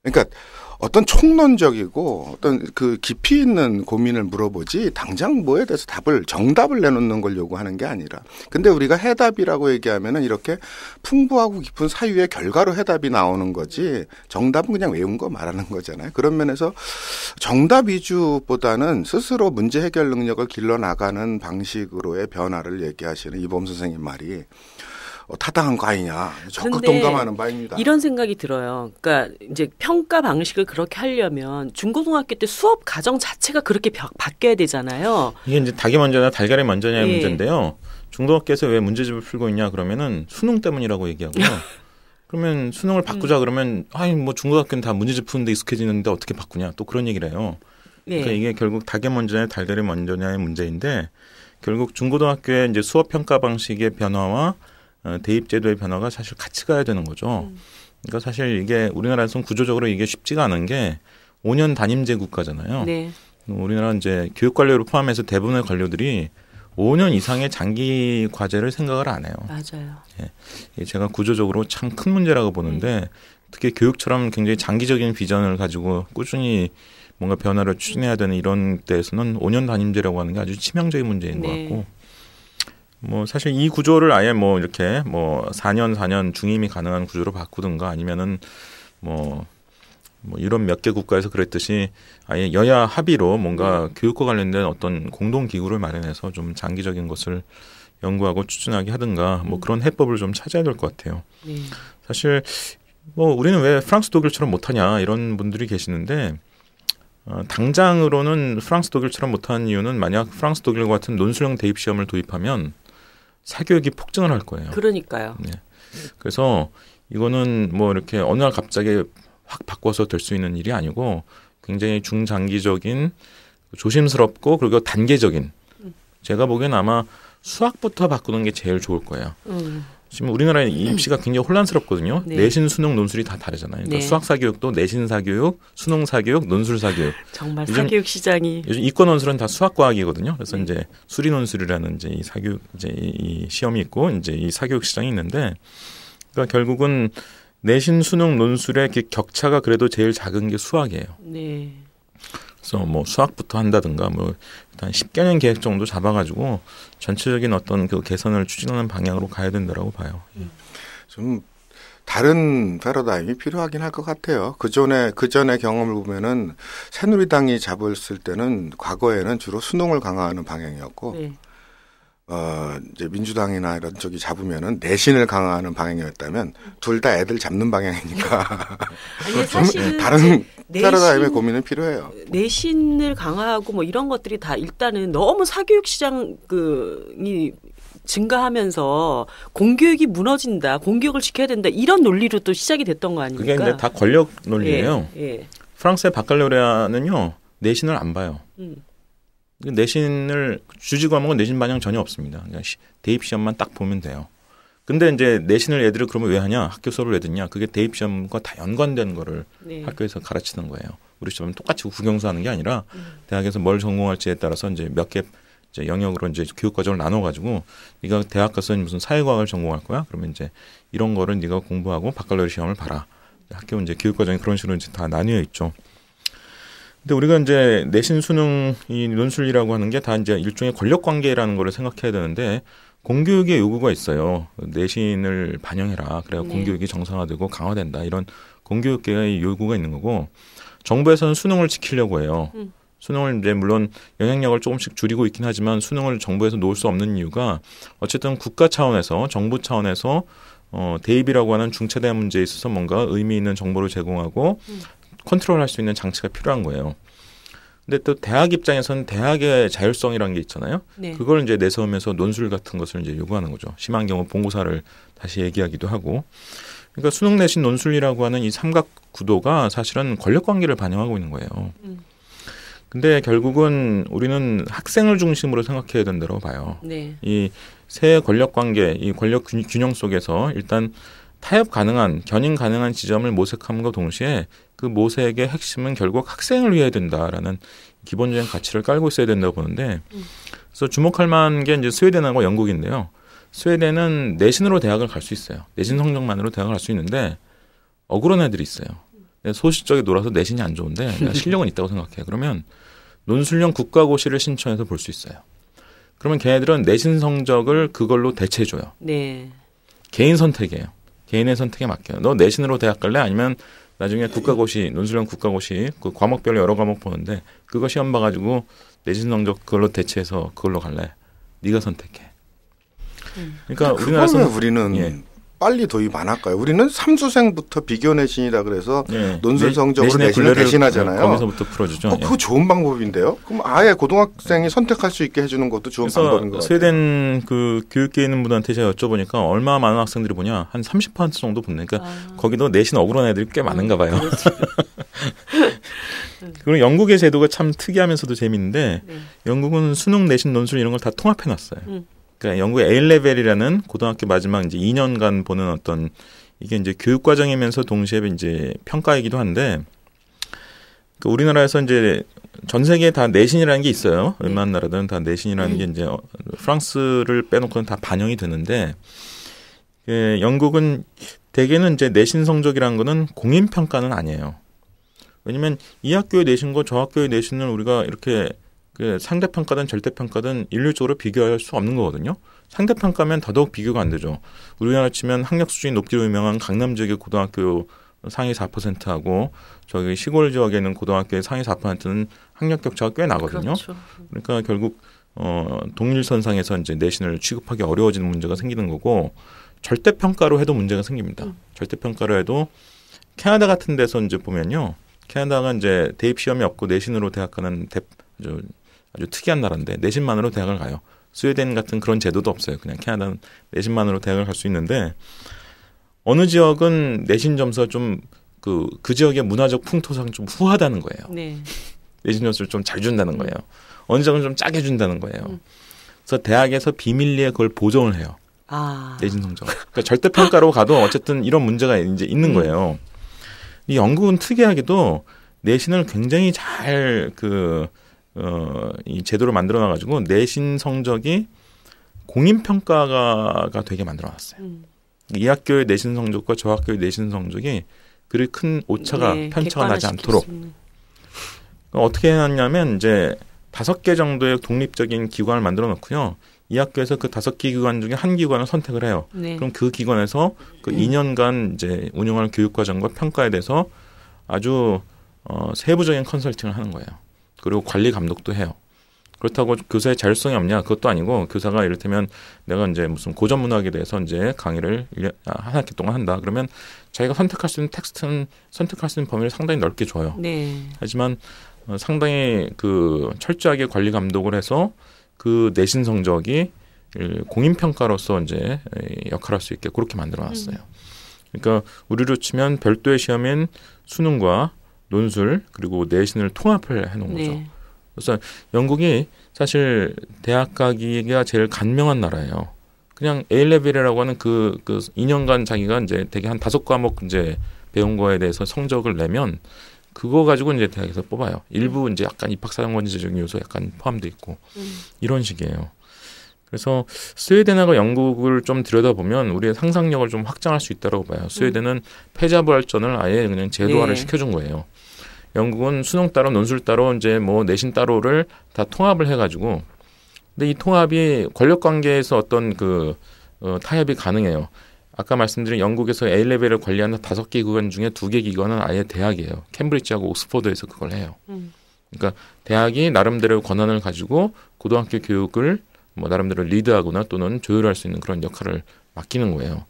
[SPEAKER 2] 그러니까 어떤 총론적이고 어떤 그 깊이 있는 고민을 물어보지 당장 뭐에 대해서 정답을 내놓는 걸 요구하는 게 아니라 근데 우리가 해답이라고 얘기하면은 이렇게 풍부하고 깊은 사유의 결과로 해답이 나오는 거지 정답은 그냥 외운 거 말하는 거잖아요. 그런 면에서 정답 위주보다는 스스로 문제 해결 능력을 길러나가는 방식으로의 변화를 얘기하시는 이범 선생님 말이 타당한 거 아니냐. 적극 동감하는 바입니다.
[SPEAKER 1] 이런 생각이 들어요. 그러니까 이제 평가 방식을 그렇게 하려면 중고등학교 때 수업 과정 자체가 그렇게 바뀌어야 되잖아요.
[SPEAKER 3] 이게 이제 닭이 먼저냐 달걀이 먼저냐의 문제인데요. 중고등학교에서 왜 문제집을 풀고 있냐 그러면은 수능 때문이라고 얘기하고요. 그러면 수능을 바꾸자 그러면 뭐 중고등학교는 다 문제집 푸는데 익숙해지는데 어떻게 바꾸냐 또 그런 얘기를 해요. 그러니까 이게 결국 닭이 먼저냐 달걀이 먼저냐의 문제인데 결국 중고등학교의 이제 수업 평가 방식의 변화와 대입제도의 변화가 사실 같이 가야 되는 거죠. 그러니까 사실 이게 우리나라에서는 구조적으로 이게 쉽지가 않은 게 5년 단임제 국가잖아요. 네. 우리나라 이제 교육관료를 포함해서 대부분의 관료들이 5년 이상의 장기 과제를 생각을 안 해요.
[SPEAKER 1] 맞아요.
[SPEAKER 3] 예. 제가 구조적으로 참 큰 문제라고 보는데 특히 교육처럼 굉장히 장기적인 비전을 가지고 꾸준히 뭔가 변화를 추진해야 되는 이런 때에서는 5년 단임제라고 하는 게 아주 치명적인 문제인 것 같고 뭐 사실 이 구조를 아예 뭐 이렇게 뭐 4년 중임이 가능한 구조로 바꾸든가 아니면은 뭐 이런 몇 개 국가에서 그랬듯이 아예 여야 합의로 뭔가 교육과 관련된 어떤 공동 기구를 마련해서 좀 장기적인 것을 연구하고 추진하게 하든가 뭐 그런 해법을 좀 찾아야 될 것 같아요. 사실 뭐 우리는 왜 프랑스 독일처럼 못하냐 이런 분들이 계시는데 당장으로는 프랑스 독일처럼 못하는 이유는 만약 프랑스 독일과 같은 논술형 대입 시험을 도입하면 사교육이 폭증을 할 거예요.
[SPEAKER 1] 그러니까요.
[SPEAKER 3] 네. 그래서 이거는 뭐 이렇게 어느 날 갑자기 확 바꿔서 될 수 있는 일이 아니고 굉장히 중장기적인 조심스럽고 그리고 단계적인 제가 보기엔 아마 수학부터 바꾸는 게 제일 좋을 거예요. 지금 우리나라의 입시가 굉장히 혼란스럽거든요.
[SPEAKER 1] 네.
[SPEAKER 3] 내신, 수능, 논술이 다 다르잖아요. 그러니까
[SPEAKER 1] 네.
[SPEAKER 3] 수학 사교육도 내신 사교육, 수능 사교육, 논술 사교육.
[SPEAKER 1] 정말
[SPEAKER 3] 요즘,
[SPEAKER 1] 사교육 시장이
[SPEAKER 3] 요즘 이과 논술은 다 수학과학이거든요. 그래서 이제 수리 논술이라는 이제 이 사교육 이제 이 시험이 있고 이제 이 사교육 시장이 있는데, 그러니까 결국은 내신, 수능, 논술의 격차가 그래도 제일 작은 게 수학이에요.
[SPEAKER 1] 네.
[SPEAKER 3] 그래서 뭐 수학부터 한다든가 뭐 일단 10개년 계획 정도 잡아가지고 전체적인 어떤 그 개선을 추진하는 방향으로 가야 된다라고 봐요.
[SPEAKER 2] 좀 다른 패러다임이 필요하긴 할 것 같아요. 그 전에 경험을 보면은 새누리당이 잡았을 때는 과거에는 주로 수능을 강화하는 방향이었고,
[SPEAKER 1] 네.
[SPEAKER 2] 이제 민주당이나 이런 쪽이 잡으면은 내신을 강화하는 방향이었다면 둘 다 애들 잡는 방향이니까
[SPEAKER 1] 아니, 사실은
[SPEAKER 2] 다른 패러다임의 고민은 필요해요.
[SPEAKER 1] 내신을 강화하고 뭐 이런 것들이 다 일단은 너무 사교육 시장이 증가하면서 공교육이 무너진다, 공교육을 지켜야 된다 이런 논리로 또 시작이 됐던 거 아닙니까?
[SPEAKER 3] 그게 이제 다 권력 논리예요.
[SPEAKER 1] 예.
[SPEAKER 3] 프랑스의 바칼로레아는요 내신을 안 봐요. 내신을 주지 과목은 내신 반영 전혀 없습니다. 그냥 대입 시험만 딱 보면 돼요. 근데 이제 내신을 애들을 그러면 왜 하냐? 학교 수업을 왜 듣냐? 그게 대입 시험과 다 연관된 거를
[SPEAKER 1] 네.
[SPEAKER 3] 학교에서 가르치는 거예요. 우리 시험은 똑같이 국영수 하는 게 아니라 대학에서 뭘 전공할지에 따라서 이제 몇 개 이제 영역으로 이제 교육 과정을 나눠 가지고 네가 대학 가서 무슨 사회과학을 전공할 거야? 그러면 이제 이런 거를 네가 공부하고 바칼로레 시험을 봐라. 학교 이제 교육 과정이 그런 식으로 이제 다 나뉘어 있죠. 근데 우리가 이제 내신, 수능, 이 논술이라고 하는 게 다 이제 일종의 권력 관계라는 거를 생각해야 되는데 공교육의 요구가 있어요. 내신을 반영해라. 그래야 공교육이 정상화되고 강화된다. 이런 공교육계의 요구가 있는 거고 정부에서는 수능을 지키려고 해요. 수능을 이제 물론 영향력을 조금씩 줄이고 있긴 하지만 수능을 정부에서 놓을 수 없는 이유가 어쨌든 국가 차원에서 정부 차원에서 대입이라고 하는 중차대한 문제에 있어서 뭔가 의미 있는 정보를 제공하고 컨트롤할 수 있는 장치가 필요한 거예요. 근데 또 대학 입장에서는 대학의 자율성이라는 게 있잖아요.
[SPEAKER 1] 네.
[SPEAKER 3] 그걸 이제 내세우면서 논술 같은 것을 이제 요구하는 거죠. 심한 경우 본고사를 다시 얘기하기도 하고. 그러니까 수능 내신 논술이라고 하는 이 삼각 구도가 사실은 권력 관계를 반영하고 있는 거예요. 근데 결국은 우리는 학생을 중심으로 생각해야 된다고 봐요.
[SPEAKER 1] 네.
[SPEAKER 3] 이 세 권력 관계, 이 권력 균형 속에서 일단 타협 가능한, 견인 가능한 지점을 모색함과 동시에 그 모색의 핵심은 결국 학생을 위해야 된다라는 기본적인 가치를 깔고 있어야 된다고 보는데, 그래서 주목할 만한 게 이제 스웨덴하고 영국인데요. 스웨덴은 내신으로 대학을 갈 수 있어요. 내신 성적만으로 대학을 갈 수 있는데 억울한 애들이 있어요. 소실적에 놀아서 내신이 안 좋은데 내가 실력은 있다고 생각해. 그러면 논술형 국가고시를 신청해서 볼 수 있어요. 그러면 걔네들은 내신 성적을 그걸로 대체해줘요.
[SPEAKER 1] 네.
[SPEAKER 3] 개인 선택이에요. 개인의 선택에 맡겨요. 너 내신으로 대학 갈래? 아니면 나중에 국가고시, 논술형 국가고시 그 과목별로 여러 과목 보는데 그거 시험 봐가지고 내신 성적 그걸로 대체해서 그걸로 갈래? 네가 선택해. 그러니까 우리나라에서는
[SPEAKER 2] 우리는 빨리 도입 안 할까요? 우리는 삼수생부터 비교 내신이라 그래서 논술 성적으로 내신을 대신하잖아요.
[SPEAKER 3] 거기서부터 풀어주죠.
[SPEAKER 2] 그거 좋은 방법인데요. 그럼 아예 고등학생이 선택할 수 있게 해주는 것도 좋은 방법인 것 같아요.
[SPEAKER 3] 스웨덴 그 교육계에 있는 분한테 제가 여쭤보니까 얼마나 많은 학생들이 보냐 한 30% 정도 붙네. 그러니까 거기도 내신 억울한 애들이 꽤 많은가 봐요. 그리고 영국의 제도가 참 특이하면서도 재미있는데 영국은 수능, 내신, 논술 이런 걸 다 통합해놨어요. 그러니까 영국의 A-레벨이라는 고등학교 마지막 이제 2년간 보는 어떤 이게 이제 교육 과정이면서 동시에 이제 평가이기도 한데 그 우리나라에서 이제 전 세계에 다 내신이라는 게 있어요. 웬만한 나라들은 다 내신이라는 게 이제 프랑스를 빼놓고는 다 반영이 되는데 영국은 대개는 이제 내신 성적이라는 거는 공인 평가는 아니에요. 왜냐면 이 학교의 내신과 저 학교의 내신을 우리가 이렇게 그 상대평가든 절대평가든 일률적으로 비교할 수 없는 거거든요. 상대평가면 더더욱 비교가 안 되죠. 우리나라 치면 학력 수준이 높기로 유명한 강남 지역의 고등학교 상위 4%하고 저기 시골 지역에 있는 고등학교의 상위 4%는 학력 격차가 꽤 나거든요.
[SPEAKER 1] 그렇죠.
[SPEAKER 3] 그러니까 결국 동일선상에서 이제 내신을 취급하기 어려워지는 문제가 생기는 거고 절대평가로 해도 문제가 생깁니다. 절대평가로 해도 캐나다 같은 데서 이제 보면요. 캐나다가 이제 대입 시험이 없고 내신으로 대학 가는 아주 특이한 나라인데 내신만으로 대학을 가요. 스웨덴 같은 그런 제도도 없어요. 그냥 캐나다는 내신만으로 대학을 갈 수 있는데 어느 지역은 내신 점수가 좀 그 지역의 문화적 풍토상 좀 후하다는 거예요.
[SPEAKER 1] 네.
[SPEAKER 3] 내신 점수를 좀 잘 준다는 거예요. 어느 지역은 좀 짜게 준다는 거예요. 그래서 대학에서 비밀리에 그걸 보정을 해요. 내신 성적. 그러니까 절대평가로 가도 어쨌든 이런 문제가 이제 있는 거예요. 이 영국은 특이하게도 내신을 굉장히 잘 이 제도를 만들어 놔가지고 내신 성적이 공인평가가 되게 만들어 놨어요. 이 학교의 내신 성적과 저 학교의 내신 성적이 그리 큰 오차가 편차가 나지 않도록 어떻게 해놨냐면 이제 5개 정도의 독립적인 기관을 만들어 놓고요. 이 학교에서 그 5개 기관 중에 한 기관을 선택을 해요.
[SPEAKER 1] 네.
[SPEAKER 3] 그럼 그 기관에서 그 2년간 이제 운영하는 교육 과정과 평가에 대해서 아주 세부적인 컨설팅을 하는 거예요. 그리고 관리 감독도 해요. 그렇다고 교사의 자율성이 없냐? 그것도 아니고 교사가 이를테면 내가 이제 무슨 고전 문학에 대해서 이제 강의를 한 학기 동안 한다. 그러면 자기가 선택할 수 있는 텍스트는 선택할 수 있는 범위를 상당히 넓게 줘요.
[SPEAKER 1] 네.
[SPEAKER 3] 하지만 상당히 철저하게 관리 감독을 해서 그 내신 성적이 공인평가로서 이제 역할할 수 있게 그렇게 만들어놨어요. 그러니까 우리로 치면 별도의 시험인 수능과 논술 그리고 내신을 통합을 해놓은 거죠.
[SPEAKER 1] 네.
[SPEAKER 3] 그래서 영국이 사실 대학 가기가 제일 간명한 나라예요. 그냥 A레벨이라고 하는 그 2년간 자기가 이제 되게 한 5과목 이제 배운 거에 대해서 성적을 내면 그거 가지고 이제 대학에서 뽑아요. 일부 이제 약간 입학사정관제적인 요소 약간 포함되어 있고 이런 식이에요. 그래서 스웨덴하고 영국을 좀 들여다보면 우리의 상상력을 좀 확장할 수 있다고 봐요. 스웨덴은 패자부활전을 아예 그냥 제도화를 시켜준 거예요. 영국은 수능 따로 논술 따로 이제 뭐 내신 따로를 다 통합을 해가지고 근데 이 통합이 권력 관계에서 어떤 타협이 가능해요. 아까 말씀드린 영국에서 A레벨을 관리하는 5개 기관 중에 2개 기관은 아예 대학이에요. 캠브리지하고 옥스퍼드에서 그걸 해요. 그러니까 대학이 나름대로 권한을 가지고 고등학교 교육을 뭐 나름대로 리드하거나 또는 조율할 수 있는 그런 역할을 맡기는 거예요.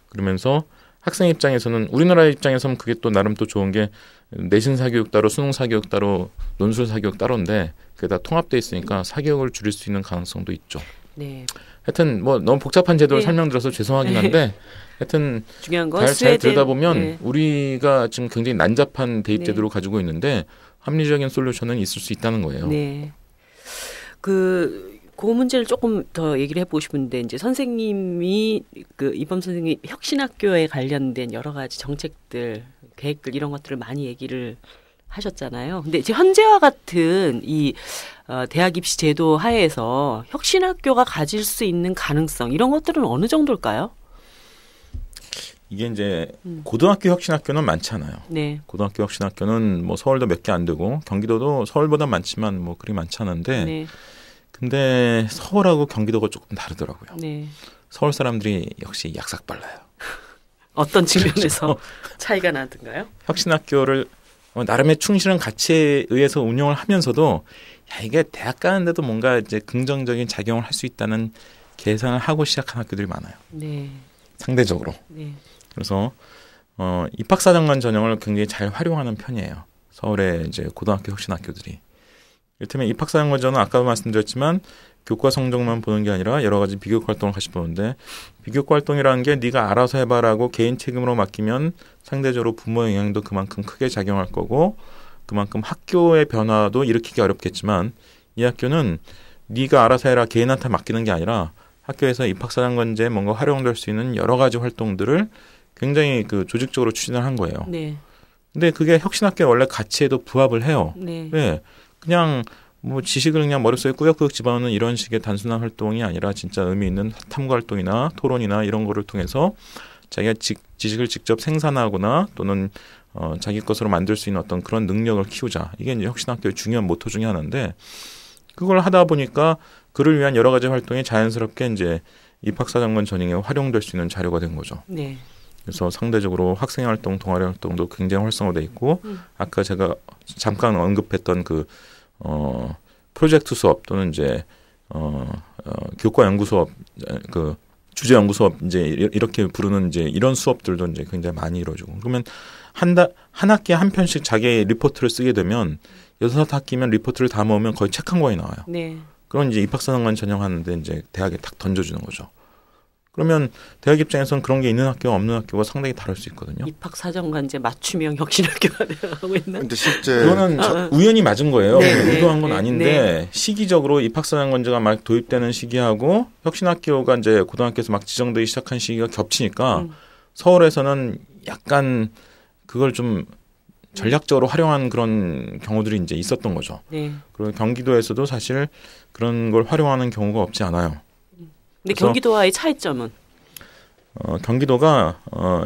[SPEAKER 3] 그러면서 학생 입장에서는 우리나라 입장에서는 그게 또 나름 또 좋은 게 내신 사교육 따로 수능 사교육 따로 논술 사교육 따로인데 그게 다 통합되어 있으니까 사교육을 줄일 수 있는 가능성도 있죠.
[SPEAKER 1] 네.
[SPEAKER 3] 하여튼 뭐 너무 복잡한 제도를 설명드려서 죄송하긴 한데 하여튼
[SPEAKER 1] 중요한 건
[SPEAKER 3] 잘 들여다보면 우리가 지금 굉장히 난잡한 대입 제도를 가지고 있는데 합리적인 솔루션은 있을 수 있다는 거예요.
[SPEAKER 1] 네. 그 문제를 조금 더 얘기를 해보고 싶은데 이제 선생님이 이범 선생님이 혁신학교에 관련된 여러 가지 정책들, 계획들 이런 것들을 많이 얘기를 하셨잖아요. 근데 이제 현재와 같은 이 대학 입시 제도 하에서 혁신학교가 가질 수 있는 가능성 이런 것들은 어느 정도일까요?
[SPEAKER 3] 이게 이제 고등학교 혁신학교는 많지 않아요.
[SPEAKER 1] 네.
[SPEAKER 3] 고등학교 혁신학교는 뭐 서울도 몇 개 안 되고 경기도도 서울보다 많지만 뭐 그리 많지 않은데
[SPEAKER 1] 네.
[SPEAKER 3] 근데 서울하고 경기도가 조금 다르더라고요.
[SPEAKER 1] 네.
[SPEAKER 3] 서울 사람들이 역시 약삭빨라요.
[SPEAKER 1] 어떤 측면에서 차이가 나던가요?
[SPEAKER 3] 혁신학교를 나름의 충실한 가치에 의해서 운영을 하면서도 이게 대학 가는데도 뭔가 이제 긍정적인 작용을 할 수 있다는 계산을 하고 시작한 학교들이 많아요.
[SPEAKER 1] 네.
[SPEAKER 3] 상대적으로.
[SPEAKER 1] 네.
[SPEAKER 3] 그래서 입학사정관 전형을 굉장히 잘 활용하는 편이에요. 서울의 이제 고등학교 혁신학교들이. 이를테면 입학사정관 전형은 아까도 말씀드렸지만 교과 성적만 보는 게 아니라 여러 가지 비교과 활동을 같이 보는데 비교과 활동이라는 게 네가 알아서 해봐라고 개인 책임으로 맡기면 상대적으로 부모 영향도 그만큼 크게 작용할 거고 그만큼 학교의 변화도 일으키기 어렵겠지만 이 학교는 네가 알아서 해라 개인한테 맡기는 게 아니라 학교에서 입학사정관제에 뭔가 활용될 수 있는 여러 가지 활동들을 굉장히 조직적으로 추진을 한 거예요.
[SPEAKER 1] 네.
[SPEAKER 3] 근데 그게 혁신학교의 원래 가치에도 부합을 해요.
[SPEAKER 1] 네.
[SPEAKER 3] 네. 그냥 뭐 지식을 그냥 머릿속에 꾸역꾸역 집어넣는 이런 식의 단순한 활동이 아니라 진짜 의미 있는 탐구 활동이나 토론이나 이런 거를 통해서 자기가 지식을 직접 생산하거나 또는 자기 것으로 만들 수 있는 어떤 그런 능력을 키우자. 이게 이제 혁신학교의 중요한 모토 중에 하나인데 그걸 하다 보니까 그를 위한 여러 가지 활동이 자연스럽게 이제 입학사정관 전형에 활용될 수 있는 자료가 된 거죠.
[SPEAKER 1] 네.
[SPEAKER 3] 그래서 상대적으로 학생 활동, 동아리 활동도 굉장히 활성화돼 있고 아까 제가 잠깐 언급했던 프로젝트 수업 또는 이제 교과 연구 수업 주제 연구 수업 이제 이렇게 부르는 이제 이런 수업들도 이제 굉장히 많이 이루어지고 그러면 한 학기에 한 편씩 자기 리포트를 쓰게 되면 6학기면 리포트를 다 모으면 거의 책 한 권이 나와요.
[SPEAKER 1] 네.
[SPEAKER 3] 그럼 이제 입학사정관 전형하는데 이제 대학에 탁 던져주는 거죠. 그러면 대학 입장에서는 그런 게 있는 학교와 없는 학교가 상당히 다를 수 있거든요.
[SPEAKER 1] 입학사정관제 맞춤형 혁신학교가 되어가고 있나?
[SPEAKER 2] 근데 실제
[SPEAKER 3] 그거는 우연히 맞은 거예요.
[SPEAKER 1] 네,
[SPEAKER 3] 의도한 건
[SPEAKER 1] 네,
[SPEAKER 3] 아닌데
[SPEAKER 1] 네.
[SPEAKER 3] 시기적으로 입학사정관제가 막 도입되는 시기하고 혁신학교가 이제 고등학교에서 막 지정되기 시작한 시기가 겹치니까 서울에서는 약간 그걸 좀 전략적으로 활용한 그런 경우들이 이제 있었던 거죠.
[SPEAKER 1] 네.
[SPEAKER 3] 그리고 경기도에서도 사실 그런 걸 활용하는 경우가 없지 않아요.
[SPEAKER 1] 근데 경기도와의 차이점은?
[SPEAKER 3] 경기도가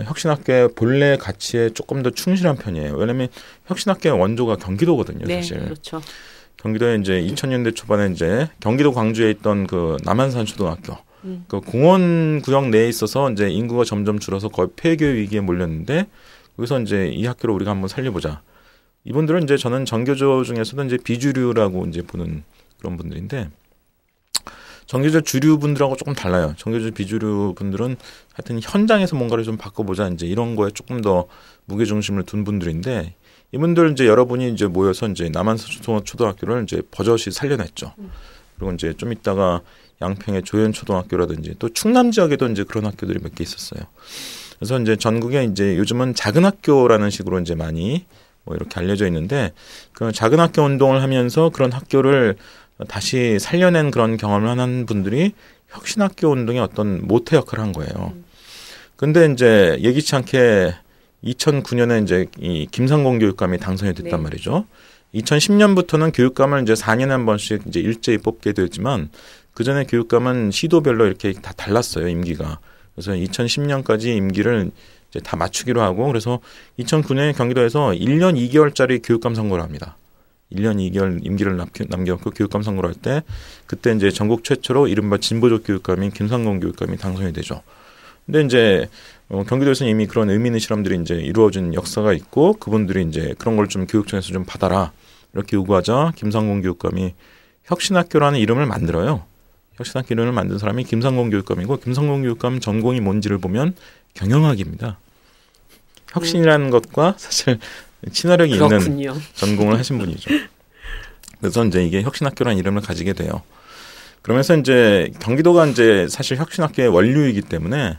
[SPEAKER 3] 혁신학교의 본래 가치에 조금 더 충실한 편이에요. 왜냐하면 혁신학교의 원조가 경기도거든요,
[SPEAKER 1] 네,
[SPEAKER 3] 사실.
[SPEAKER 1] 그렇죠.
[SPEAKER 3] 경기도에 이제 2000년대 초반에 이제 경기도 광주에 있던 그 남한산 초등학교, 그 공원 구역 내에 있어서 이제 인구가 점점 줄어서 거의 폐교 위기에 몰렸는데 여기서 이제 이 학교를 우리가 한번 살려보자. 이분들은 이제 저는 전교조 중에서도 이제 비주류라고 이제 보는 그런 분들인데. 전교조 주류 분들하고 조금 달라요. 전교조 비주류 분들은 하여튼 현장에서 뭔가를 좀 바꿔보자 이제 이런 거에 조금 더 무게 중심을 둔 분들인데 이분들 이제 여러분이 이제 모여서 이제 남한산 초등학교를 이제 버젓이 살려냈죠. 그리고 이제 좀 있다가 양평의 조현 초등학교라든지 또 충남 지역에도 이제 그런 학교들이 몇 개 있었어요. 그래서 이제 전국에 이제 요즘은 작은 학교라는 식으로 이제 많이 뭐 이렇게 알려져 있는데 그 작은 학교 운동을 하면서 그런 학교를 다시 살려낸 그런 경험을 하는 분들이 혁신학교 운동의 어떤 모태 역할을 한 거예요. 근데 이제 예기치 않게 2009년에 이제 이 김상곤 교육감이 당선이 됐단 말이죠. 2010년부터는 교육감을 이제 4년에 한 번씩 이제 일제히 뽑게 되지만 그 전에 교육감은 시도별로 이렇게 다 달랐어요, 임기가. 그래서 2010년까지 임기를 이제 다 맞추기로 하고 그래서 2009년에 경기도에서 1년 2개월짜리 교육감 선거를 합니다. 1년 2개월 임기를 남겨놓고 교육감 선거를 할 때 그때 이제 전국 최초로 이른바 진보적 교육감인 김상곤 교육감이 당선이 되죠. 근데 이제 경기도에서는 이미 그런 의미 있는 실험들이 이제 이루어진 역사가 있고 그분들이 이제 그런 걸 좀 교육청에서 좀 받아라 이렇게 요구하자 김상곤 교육감이 혁신학교라는 이름을 만들어요. 혁신학교 이름을 만든 사람이 김상곤 교육감이고 김상곤 교육감 전공이 뭔지를 보면 경영학입니다. 혁신이라는 것과 사실 친화력이
[SPEAKER 1] 그렇군요.
[SPEAKER 3] 있는 전공을 하신 분이죠. 그래서 이제 이게 혁신학교라는 이름을 가지게 돼요. 그러면서 이제 경기도가 이제 사실 혁신학교의 원류이기 때문에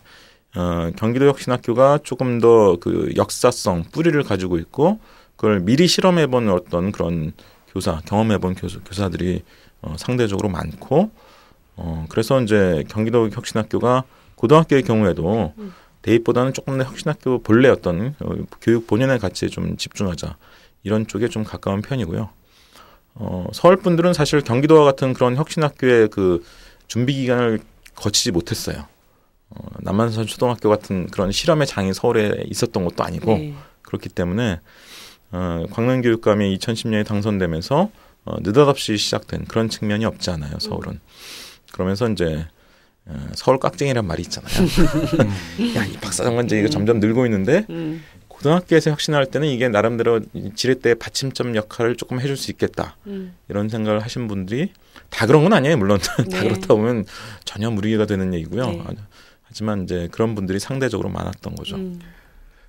[SPEAKER 3] 경기도 혁신학교가 조금 더 그 역사성 뿌리를 가지고 있고 그걸 미리 실험해본 어떤 그런 경험해본 교사들이 상대적으로 많고 그래서 이제 경기도 혁신학교가 고등학교의 경우에도 대입보다는 조금 더 혁신학교 본래 어떤 교육 본연의 가치에 좀 집중하자 이런 쪽에 좀 가까운 편이고요. 서울 분들은 사실 경기도와 같은 그런 혁신학교의 그 준비 기간을 거치지 못했어요. 남한산 초등학교 같은 그런 실험의 장이 서울에 있었던 것도 아니고
[SPEAKER 1] 네.
[SPEAKER 3] 그렇기 때문에 광명교육감이 2010년에 당선되면서 느닷없이 시작된 그런 측면이 없지 않아요. 서울은. 그러면서 이제 서울 깍쟁이란 말이 있잖아요. 야, 이 박사장관제 이거 점점 늘고 있는데 고등학교에서 혁신할 때는 이게 나름대로 지렛대의 받침점 역할을 조금 해줄 수 있겠다. 이런 생각을 하신 분들이 다 그런 건 아니에요. 물론 다 그렇다 보면 전혀 무리가 되는 얘기고요.
[SPEAKER 1] 네.
[SPEAKER 3] 하지만 이제 그런 분들이 상대적으로 많았던 거죠.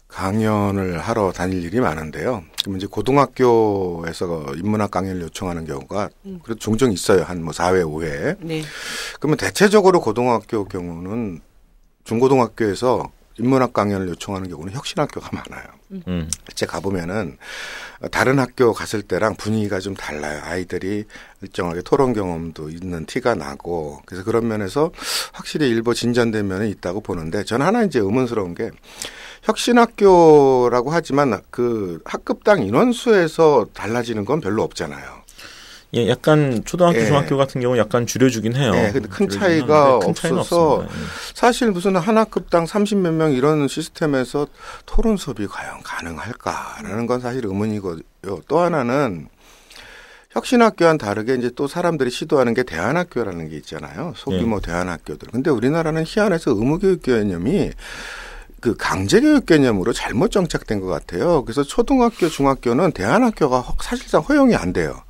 [SPEAKER 2] 강연을 하러 다닐 일이 많은데요. 그럼 이제 고등학교에서 인문학 강연을 요청하는 경우가 그래도 종종 있어요. 한 뭐 4회, 5회.
[SPEAKER 1] 네.
[SPEAKER 2] 그러면 대체적으로 고등학교 경우는 중고등학교에서 인문학 강연을 요청하는 경우는 혁신학교가 많아요. 실제 가보면은 다른 학교 갔을 때랑 분위기가 좀 달라요. 아이들이 일정하게 토론 경험도 있는 티가 나고 그래서 그런 면에서 확실히 일부 진전된 면이 있다고 보는데 저는 하나 이제 의문스러운 게 혁신학교라고 하지만 그 학급당 인원수에서 달라지는 건 별로 없잖아요.
[SPEAKER 3] 예, 약간 초등학교,
[SPEAKER 2] 예.
[SPEAKER 3] 중학교 같은 경우 약간 줄여주긴 해요.
[SPEAKER 2] 네, 근데 큰 차이가
[SPEAKER 3] 큰 차이는
[SPEAKER 2] 없어서
[SPEAKER 3] 없습니다.
[SPEAKER 2] 사실 무슨 한 학급당 30몇 명 이런 시스템에서 토론 수업이 과연 가능할까라는 건 사실 의문이고요. 또 하나는 혁신학교와는 다르게 이제 또 사람들이 시도하는 게 대안학교라는 게 있잖아요. 소규모 대안학교들. 근데 우리나라는 희한해서 의무교육 개념이 그 강제교육 개념으로 잘못 정착된 것 같아요. 그래서 초등학교, 중학교는 대안학교가 사실상 허용이 안 돼요.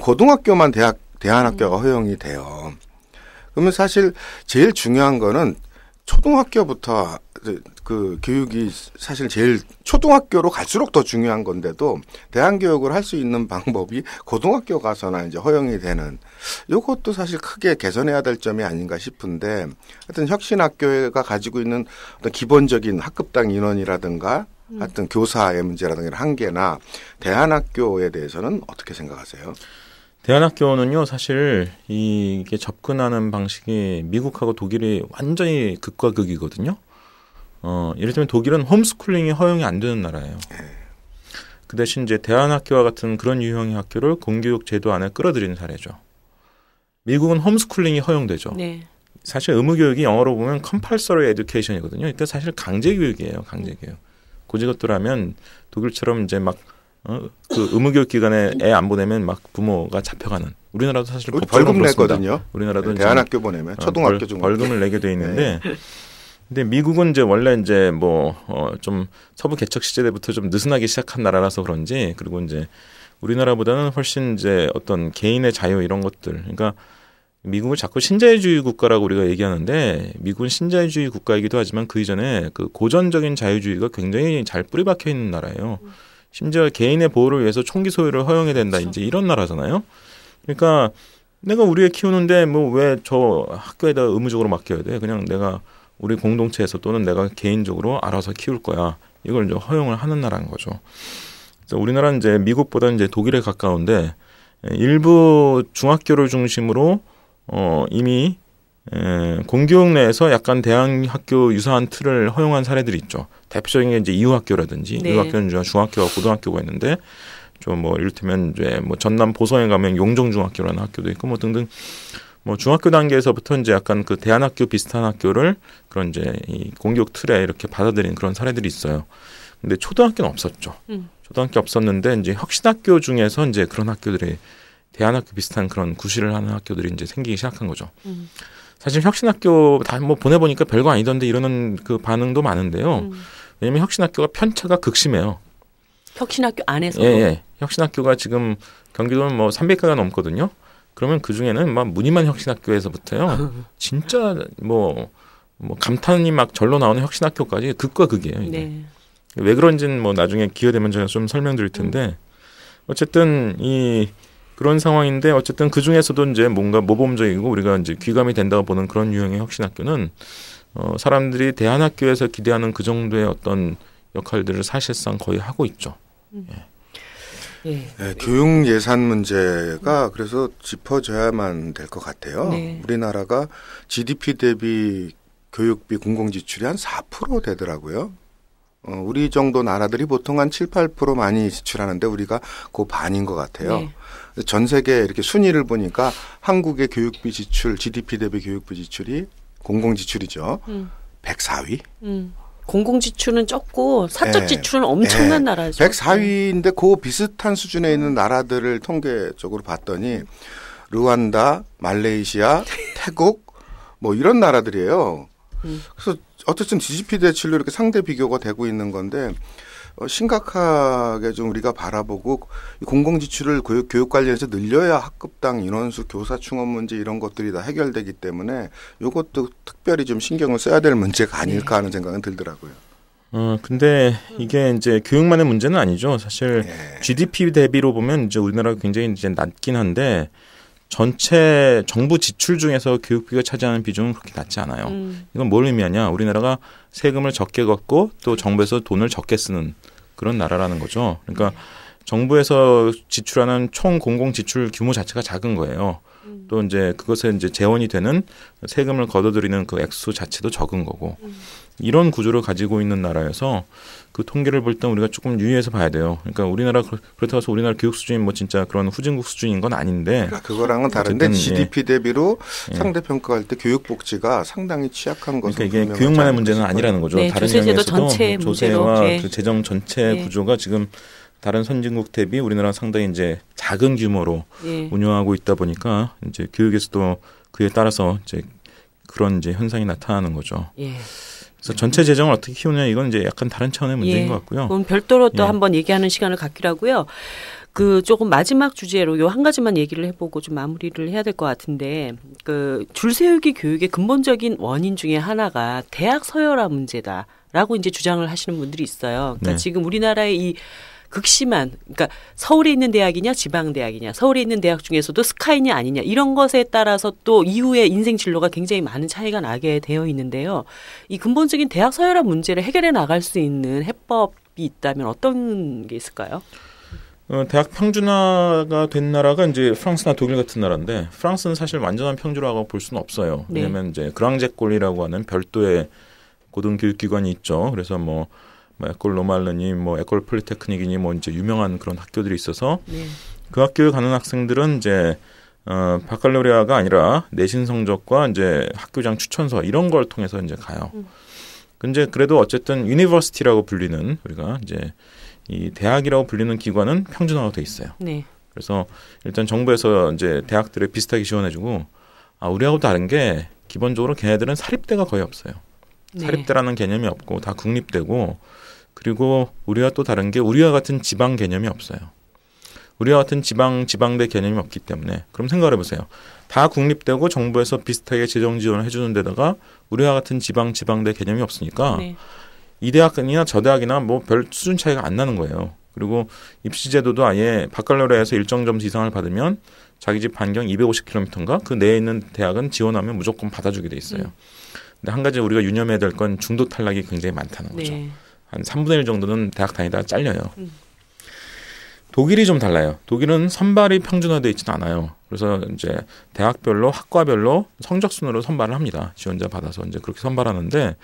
[SPEAKER 2] 고등학교만 대안학교가 허용이 돼요. 그러면 사실 제일 중요한 거는 초등학교부터 그 교육이 사실 제일 초등학교로 갈수록 더 중요한 건데도 대안교육을 할 수 있는 방법이 고등학교 가서나 이제 허용이 되는 이것도 사실 크게 개선해야 될 점이 아닌가 싶은데 하여튼 혁신학교가 가지고 있는 어떤 기본적인 학급당 인원이라든가 하여튼 교사의 문제라든가 이런 한계나 대안학교에 대해서는 어떻게 생각하세요?
[SPEAKER 3] 대안학교는요, 사실 이게 접근하는 방식이 미국하고 독일이 완전히 극과 극이거든요. 예를 들면 독일은 홈스쿨링이 허용이 안 되는 나라예요. 그 대신 이제 대안학교와 같은 그런 유형의 학교를 공교육 제도 안에 끌어들이는 사례죠. 미국은 홈스쿨링이 허용되죠.
[SPEAKER 1] 네.
[SPEAKER 3] 사실 의무교육이 영어로 보면 compulsory education이거든요. 그러니까 사실 강제교육이에요. 강제교육. 고지것들 하면 독일처럼 이제 막 그 의무교육 기관에 애 안 보내면 막 부모가 잡혀가는. 우리나라도 사실
[SPEAKER 2] 벌금 내거든요.
[SPEAKER 3] 우리나라도
[SPEAKER 2] 대안학교 보내면 초등학교 중
[SPEAKER 3] 벌금을 내게 돼 있는데, 근데 미국은 이제 원래 이제 좀 서부 개척 시대부터 좀 느슨하게 시작한 나라라서 그런지, 그리고 이제 우리나라보다는 훨씬 이제 어떤 개인의 자유 이런 것들, 그러니까 미국을 자꾸 신자유주의 국가라고 우리가 얘기하는데 미국은 신자유주의 국가이기도 하지만 그 이전에 그 고전적인 자유주의가 굉장히 잘 뿌리박혀 있는 나라예요. 심지어 개인의 보호를 위해서 총기 소유를 허용해야 된다. 그렇죠. 이제 이런 나라잖아요. 그러니까 내가 우리 애 키우는데 뭐 왜 저 학교에다 의무적으로 맡겨야 돼? 그냥 내가 우리 공동체에서 또는 내가 개인적으로 알아서 키울 거야. 이걸 이제 허용을 하는 나라인 거죠. 그래서 우리나라는 이제 미국보다는 이제 독일에 가까운데 일부 중학교를 중심으로 이미 공교육 내에서 약간 대안학교 유사한 틀을 허용한 사례들이 있죠. 대표적인 게 이제 이후학교라든지
[SPEAKER 1] 네.
[SPEAKER 3] 이후학교는 중학교와 고등학교가 있는데 좀 뭐 이를테면 이제 뭐 전남 보성에 가면 용정중학교라는 학교도 있고 뭐 등등 뭐 중학교 단계에서부터 이제 약간 그 대안학교 비슷한 학교를 그런 이제 이 공교육 틀에 이렇게 받아들인 그런 사례들이 있어요. 근데 초등학교는 없었죠. 초등학교 없었는데 이제 혁신학교 중에서 이제 그런 학교들이 대안학교 비슷한 그런 구실을 하는 학교들이 이제 생기기 시작한 거죠. 사실 혁신학교 다 뭐 보내보니까 별거 아니던데 이러는 그 반응도 많은데요. 왜냐면 혁신학교가 편차가 극심해요.
[SPEAKER 1] 혁신학교 안에서?
[SPEAKER 3] 예. 혁신학교가 지금 경기도는 뭐 300개가 넘거든요. 그러면 그 중에는 막 무늬만 혁신학교에서부터요. 진짜 뭐 감탄이 막 절로 나오는 혁신학교까지 극과 극이에요. 이게.
[SPEAKER 1] 네.
[SPEAKER 3] 왜 그런지는 뭐 나중에 기회 되면 제가 좀 설명드릴 텐데 어쨌든 그런 상황인데 어쨌든 그 중에서도 이제 뭔가 모범적이고 우리가 이제 귀감이 된다고 보는 그런 유형의 혁신학교는 사람들이 대안학교에서 기대하는 그 정도의 어떤 역할들을 사실상 거의 하고 있죠.
[SPEAKER 2] 네, 교육 예산 문제가 그래서 짚어줘야만 될 것 같아요.
[SPEAKER 1] 네.
[SPEAKER 2] 우리나라가 GDP 대비 교육비 공공지출이 한 4% 되더라고요. 우리 정도 나라들이 보통 한 7, 8% 많이 지출하는데 우리가 그 반인 것 같아요.
[SPEAKER 1] 네.
[SPEAKER 2] 전 세계 이렇게 순위를 보니까 한국의 교육비 지출, GDP 대비 교육비 지출이 공공지출이죠. 104위.
[SPEAKER 1] 공공지출은 적고 사적 지출은 엄청난 나라죠.
[SPEAKER 2] 104위인데 그 비슷한 수준에 있는 나라들을 통계적으로 봤더니 르완다, 말레이시아, 태국 뭐 이런 나라들이에요. 그래서 어쨌든 GDP 대출로 이렇게 상대 비교가 되고 있는 건데 심각하게 좀 우리가 바라보고 공공지출을 교육 관련해서 늘려야 학급당 인원수, 교사 충원 문제 이런 것들이 다 해결되기 때문에 이것도 특별히 좀 신경을 써야 될 문제가 아닐까 하는 생각은 들더라고요.
[SPEAKER 3] 근데 이게 이제 교육만의 문제는 아니죠. 사실 GDP 대비로 보면 이제 우리나라가 굉장히 이제 낮긴 한데 전체 정부 지출 중에서 교육비가 차지하는 비중은 그렇게 낮지 않아요. 이건 뭘 의미하냐? 우리나라가 세금을 적게 걷고 또 정부에서 돈을 적게 쓰는 그런 나라라는 거죠. 그러니까 정부에서 지출하는 총 공공 지출 규모 자체가 작은 거예요. 또 이제 그것에 이제 재원이 되는 세금을 걷어들이는 그 액수 자체도 적은 거고. 이런 구조를 가지고 있는 나라여서 그 통계를 볼 때 우리가 조금 유의해서 봐야 돼요. 그러니까 우리나라 그렇다고 해서 우리나라 교육 수준이 뭐 진짜 그런 후진국 수준인 건 아닌데.
[SPEAKER 2] 그러니까 그거랑은 다른데 GDP 대비로 상대 평가할 때 교육 복지가 상당히 취약한 것은
[SPEAKER 3] 그러니까 이게 교육만의 문제는 아니라는 거죠.
[SPEAKER 1] 네,
[SPEAKER 3] 다른
[SPEAKER 1] 조세제도
[SPEAKER 3] 영역에서도
[SPEAKER 1] 전체
[SPEAKER 3] 조세와
[SPEAKER 1] 문제로.
[SPEAKER 3] 그 재정 전체 구조가 지금 다른 선진국 대비 우리나라 상당히 이제 작은 규모로 운영하고 있다 보니까 이제 교육에서도 그에 따라서 이제 그런 이제 현상이 나타나는 거죠. 그래서 전체 재정을 어떻게 키우냐 이건 이제 약간 다른 차원의 문제인 것 같고요.
[SPEAKER 1] 그럼 별도로 또 한번 얘기하는 시간을 갖기로 하고요. 그 조금 마지막 주제로 요 한 가지만 얘기를 해보고 좀 마무리를 해야 될 것 같은데 그 줄세우기 교육의 근본적인 원인 중에 하나가 대학 서열화 문제다라고 이제 주장을 하시는 분들이 있어요. 그러니까
[SPEAKER 3] 네.
[SPEAKER 1] 지금 우리나라의 이 극심한 그러니까 서울에 있는 대학이냐 지방 대학이냐 서울에 있는 대학 중에서도 스카이냐 아니냐 이런 것에 따라서 또 이후의 인생 진로가 굉장히 많은 차이가 나게 되어 있는데요. 이 근본적인 대학 서열화 문제를 해결해 나갈 수 있는 해법이 있다면 어떤 게 있을까요?
[SPEAKER 3] 대학 평준화가 된 나라가 이제 프랑스나 독일 같은 나라인데 프랑스는 사실 완전한 평준화라고 볼 수는 없어요.
[SPEAKER 1] 네.
[SPEAKER 3] 왜냐하면 이제 그랑제꼴이라고 하는 별도의 고등교육기관이 있죠. 그래서 뭐 에콜 로말르니 뭐 에콜 폴리테크닉이니 뭐 이제 유명한 그런 학교들이 있어서
[SPEAKER 1] 네.
[SPEAKER 3] 그 학교에 가는 학생들은 이제 바칼로레아가 아니라 내신 성적과 이제 학교장 추천서 이런 걸 통해서 이제 가요. 근데 그래도 어쨌든 유니버시티라고 불리는 우리가 이제 이 대학이라고 불리는 기관은 평준화가 돼 있어요.
[SPEAKER 1] 네.
[SPEAKER 3] 그래서 일단 정부에서 이제 대학들에 비슷하게 지원해주고 우리하고 다른 게 기본적으로 걔네들은 사립대가 거의 없어요.
[SPEAKER 1] 네.
[SPEAKER 3] 사립대라는 개념이 없고 다 국립대고 그리고 우리와 또 다른 게 우리와 같은 지방 개념이 없어요. 우리와 같은 지방대 개념이 없기 때문에 그럼 생각을 해보세요. 다 국립대고 정부에서 비슷하게 재정 지원을 해주는 데다가 우리와 같은 지방대 개념이 없으니까
[SPEAKER 1] 네.
[SPEAKER 3] 이 대학이나 저 대학이나 뭐 별 수준 차이가 안 나는 거예요. 그리고 입시 제도도 아예 바칼로레아에서 일정 점수 이상을 받으면 자기 집 반경 250km인가 그 내에 있는 대학은 지원하면 무조건 받아주게 돼 있어요. 근데 한 가지 우리가 유념해야 될 건 중도 탈락이 굉장히 많다는 거죠.
[SPEAKER 1] 네.
[SPEAKER 3] 한 3분의 1 정도는 대학 다니다가 잘려요. 독일이 좀 달라요. 독일은 선발이 평준화되어 있지는 않아요. 그래서 이제 대학별로 학과별로 성적 순으로 선발을 합니다. 지원자 받아서 이제 그렇게 선발하는데